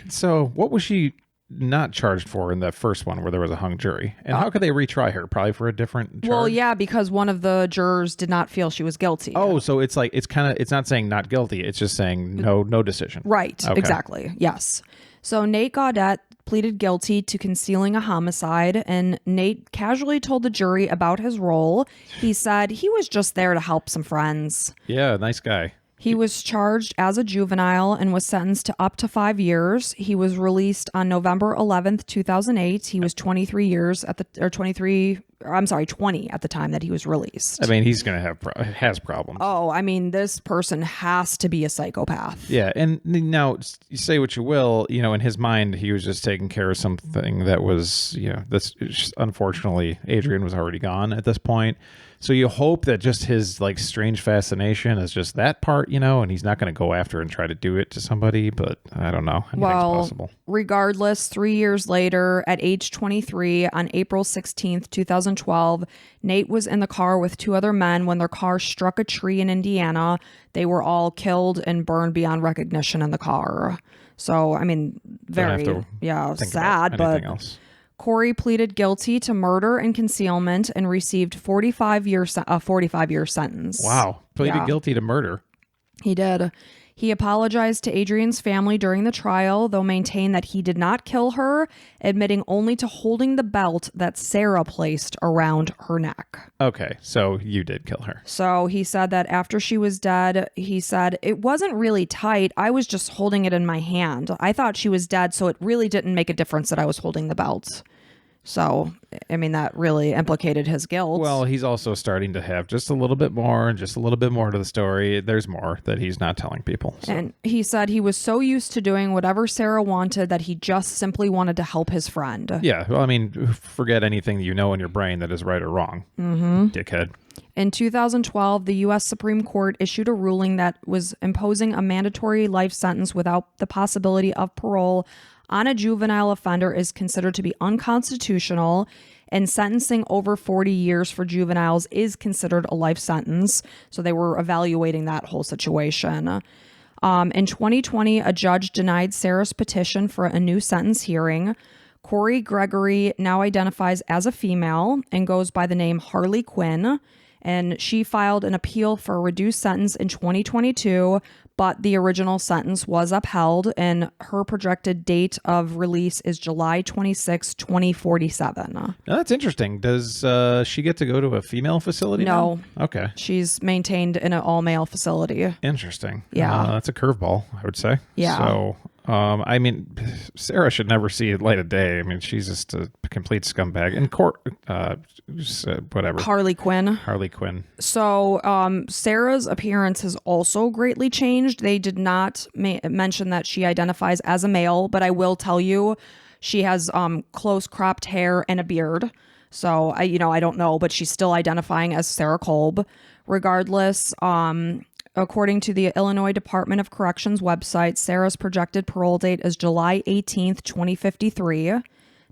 so what was she not charged for in the first one where there was a hung jury? And how could they retry her? Probably for a different charge? Well, yeah, because one of the jurors did not feel she was guilty. Oh, so it's like, it's not saying not guilty. It's just saying no decision. Right. Okay. Exactly. Yes. So Nate Gaudette pleaded guilty to concealing a homicide, and Nate casually told the jury about his role. He said he was just there to help some friends. Yeah, nice guy. He was charged as a juvenile and was sentenced to up to 5 years. He was released on November 11th, 2008. He was 20 at the time that he was released. I mean, he's going to has problems. Oh, I mean, this person has to be a psychopath. Yeah, and now you say what you will, in his mind, he was just taking care of something that was, that's unfortunately, Adrian was already gone at this point. So you hope that just his strange fascination is just that part, and he's not going to go after and try to do it to somebody, but I don't know. Anything's possible. Regardless, 3 years later, at age 23, on April 16th, 2012, Nate was in the car with 2 other men when their car struck a tree in Indiana. They were all killed and burned beyond recognition in the car. So, I mean, very, sad, but else. Cory pleaded guilty to murder and concealment and received a 45-year sentence. Wow. Pleaded guilty to murder. He did. He apologized to Adrian's family during the trial, though maintained that he did not kill her, admitting only to holding the belt that Sarah placed around her neck. Okay, so you did kill her. So he said that after she was dead, he said, "It wasn't really tight. I was just holding it in my hand. I thought she was dead, so it really didn't make a difference that I was holding the belt." So, I mean, that really implicated his guilt. Well, he's also starting to have just a little bit more to the story. There's more that he's not telling people. So. And he said he was so used to doing whatever Sarah wanted that he just simply wanted to help his friend. Yeah. Well, I mean, forget anything you know in your brain that is right or wrong. Mm-hmm. Dickhead. In 2012, the U.S. Supreme Court issued a ruling that was imposing a mandatory life sentence without the possibility of parole on a juvenile offender is considered to be unconstitutional, and sentencing over 40 years for juveniles is considered a life sentence. So they were evaluating that whole situation. In 2020, a judge denied Sarah's petition for a new sentence hearing. Cory Gregory now identifies as a female and goes by the name Harley Quinn, and she filed an appeal for a reduced sentence in 2022, but the original sentence was upheld, and her projected date of release is July 26, 2047. Now, that's interesting. Does she get to go to a female facility No. now? Okay. She's maintained in an all-male facility. Interesting. Yeah. That's a curveball, I would say. Yeah. So, I mean, Sarah should never see light of day. I mean, she's just a complete scumbag. And whatever. Harley Quinn. So Sarah's appearance has also greatly changed. They did not mention that she identifies as a male, but I will tell you she has close cropped hair and a beard. So I don't know, but she's still identifying as Sarah Kolb. Regardless, according to the Illinois Department of Corrections website, Sarah's projected parole date is July 18th, 2053.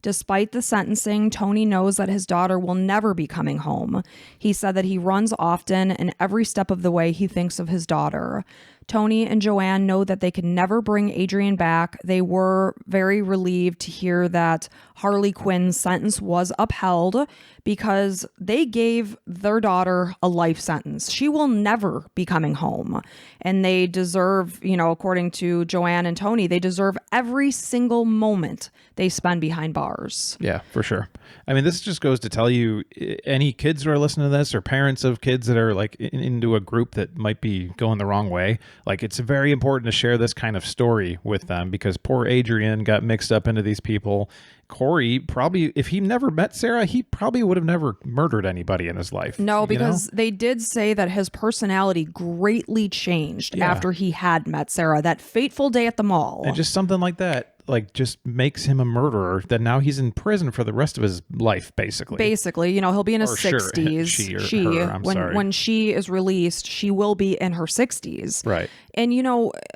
Despite the sentencing, Tony knows that his daughter will never be coming home. He said that he runs often, and every step of the way he thinks of his daughter. Tony and Joanne know that they can never bring Adrian back. They were very relieved to hear that Harley Quinn's sentence was upheld because they gave their daughter a life sentence. She will never be coming home. And they deserve, according to Joanne and Tony, they deserve every single moment they spend behind bars. Yeah, for sure. I mean, this just goes to tell you, any kids who are listening to this or parents of kids that are into a group that might be going the wrong way, it's very important to share this kind of story with them, because poor Adrian got mixed up into these people. Cory, probably, if he never met Sarah, he probably would have never murdered anybody in his life. No, because they did say that his personality greatly changed after he had met Sarah that fateful day at the mall. And just something like that. Just makes him a murderer, that now he's in prison for the rest of his life, basically. He'll be in his 60s. Sorry. When she is released, she will be in her 60s. Right. And,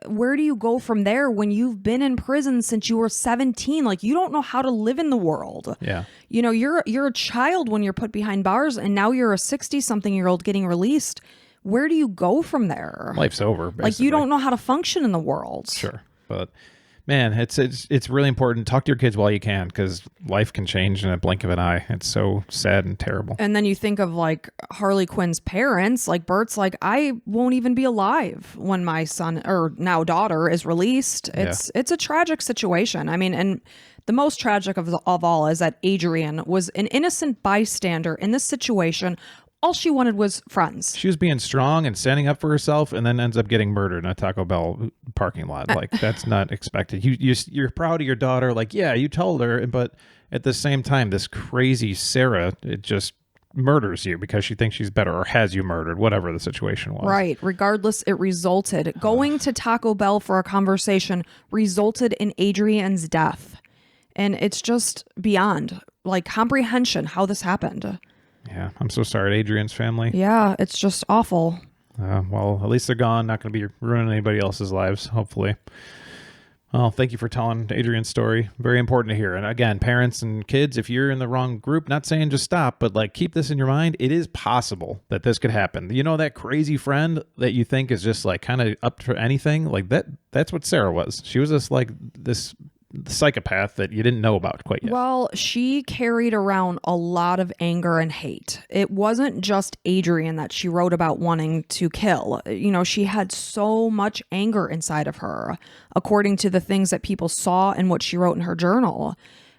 where do you go from there when you've been in prison since you were 17? You don't know how to live in the world. Yeah. You're a child when you're put behind bars, and now you're a 60-something-year-old getting released. Where do you go from there? Life's over, basically. You don't know how to function in the world. Sure. But Man, it's really important. Talk to your kids while you can, because life can change in a blink of an eye. It's so sad and terrible. And then you think of like Harley Quinn's parents, like Bert's like, I won't even be alive when my son or now daughter is released. It's a tragic situation. I mean, and the most tragic of all is that Adrian was an innocent bystander in this situation. All she wanted was friends. She was being strong and standing up for herself, and then ends up getting murdered in a Taco Bell parking lot. Like, that's not expected. You're proud of your daughter. Like, yeah, you told her, but at the same time, this crazy Sarah, it just murders you because she thinks she's better, or has you murdered, whatever the situation was. Right. Regardless, it resulted. Going to Taco Bell for a conversation resulted in Adrian's death. And it's just beyond like comprehension how this happened. Yeah, I'm so sorry to Adrian's family. Yeah, it's just awful. Well, at least they're gone. Not going to be ruining anybody else's lives, hopefully. Well, thank you for telling Adrian's story. Very important to hear. And again, parents and kids, if you're in the wrong group, not saying just stop, but like keep this in your mind. It is possible that this could happen. You know, that crazy friend that you think is just like kind of up for anything? Like that's what Sarah was. She was just like this psychopath that you didn't know about quite yet. Well, she carried around a lot of anger and hate. It wasn't just Adrian that she wrote about wanting to kill. You know, she had so much anger inside of her, according to the things that people saw and what she wrote in her journal.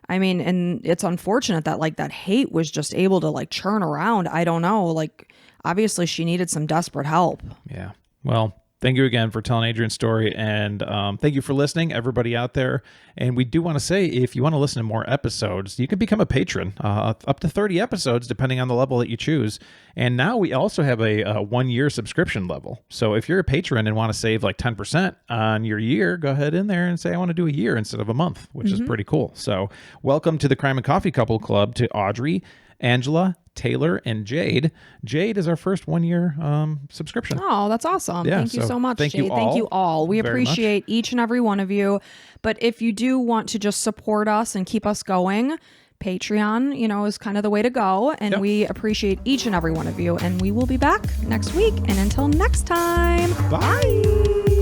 I mean, and it's unfortunate that like that hate was just able to like churn around. I don't know. Like, obviously she needed some desperate help. Yeah. Well, thank you again for telling Adrian's story, and thank you for listening, everybody out there. And we do want to say, if you want to listen to more episodes, you can become a patron, up to 30 episodes, depending on the level that you choose. And now we also have a 1-year subscription level. So if you're a patron and want to save like 10% on your year, go ahead in there and say, I want to do a year instead of a month, which is pretty cool. So welcome to the Crime and Coffee Couple Club to Audrey, Angela, Taylor, and Jade. Jade is our first 1-year subscription. Oh, that's awesome. Yeah, thank you so much, thank Jade. you all Thank you all. We very appreciate each and every one of you. But if you do want to just support us and keep us going, Patreon, you know, is kind of the way to go. And we appreciate each and every one of you. And we will be back next week. And until next time, Bye.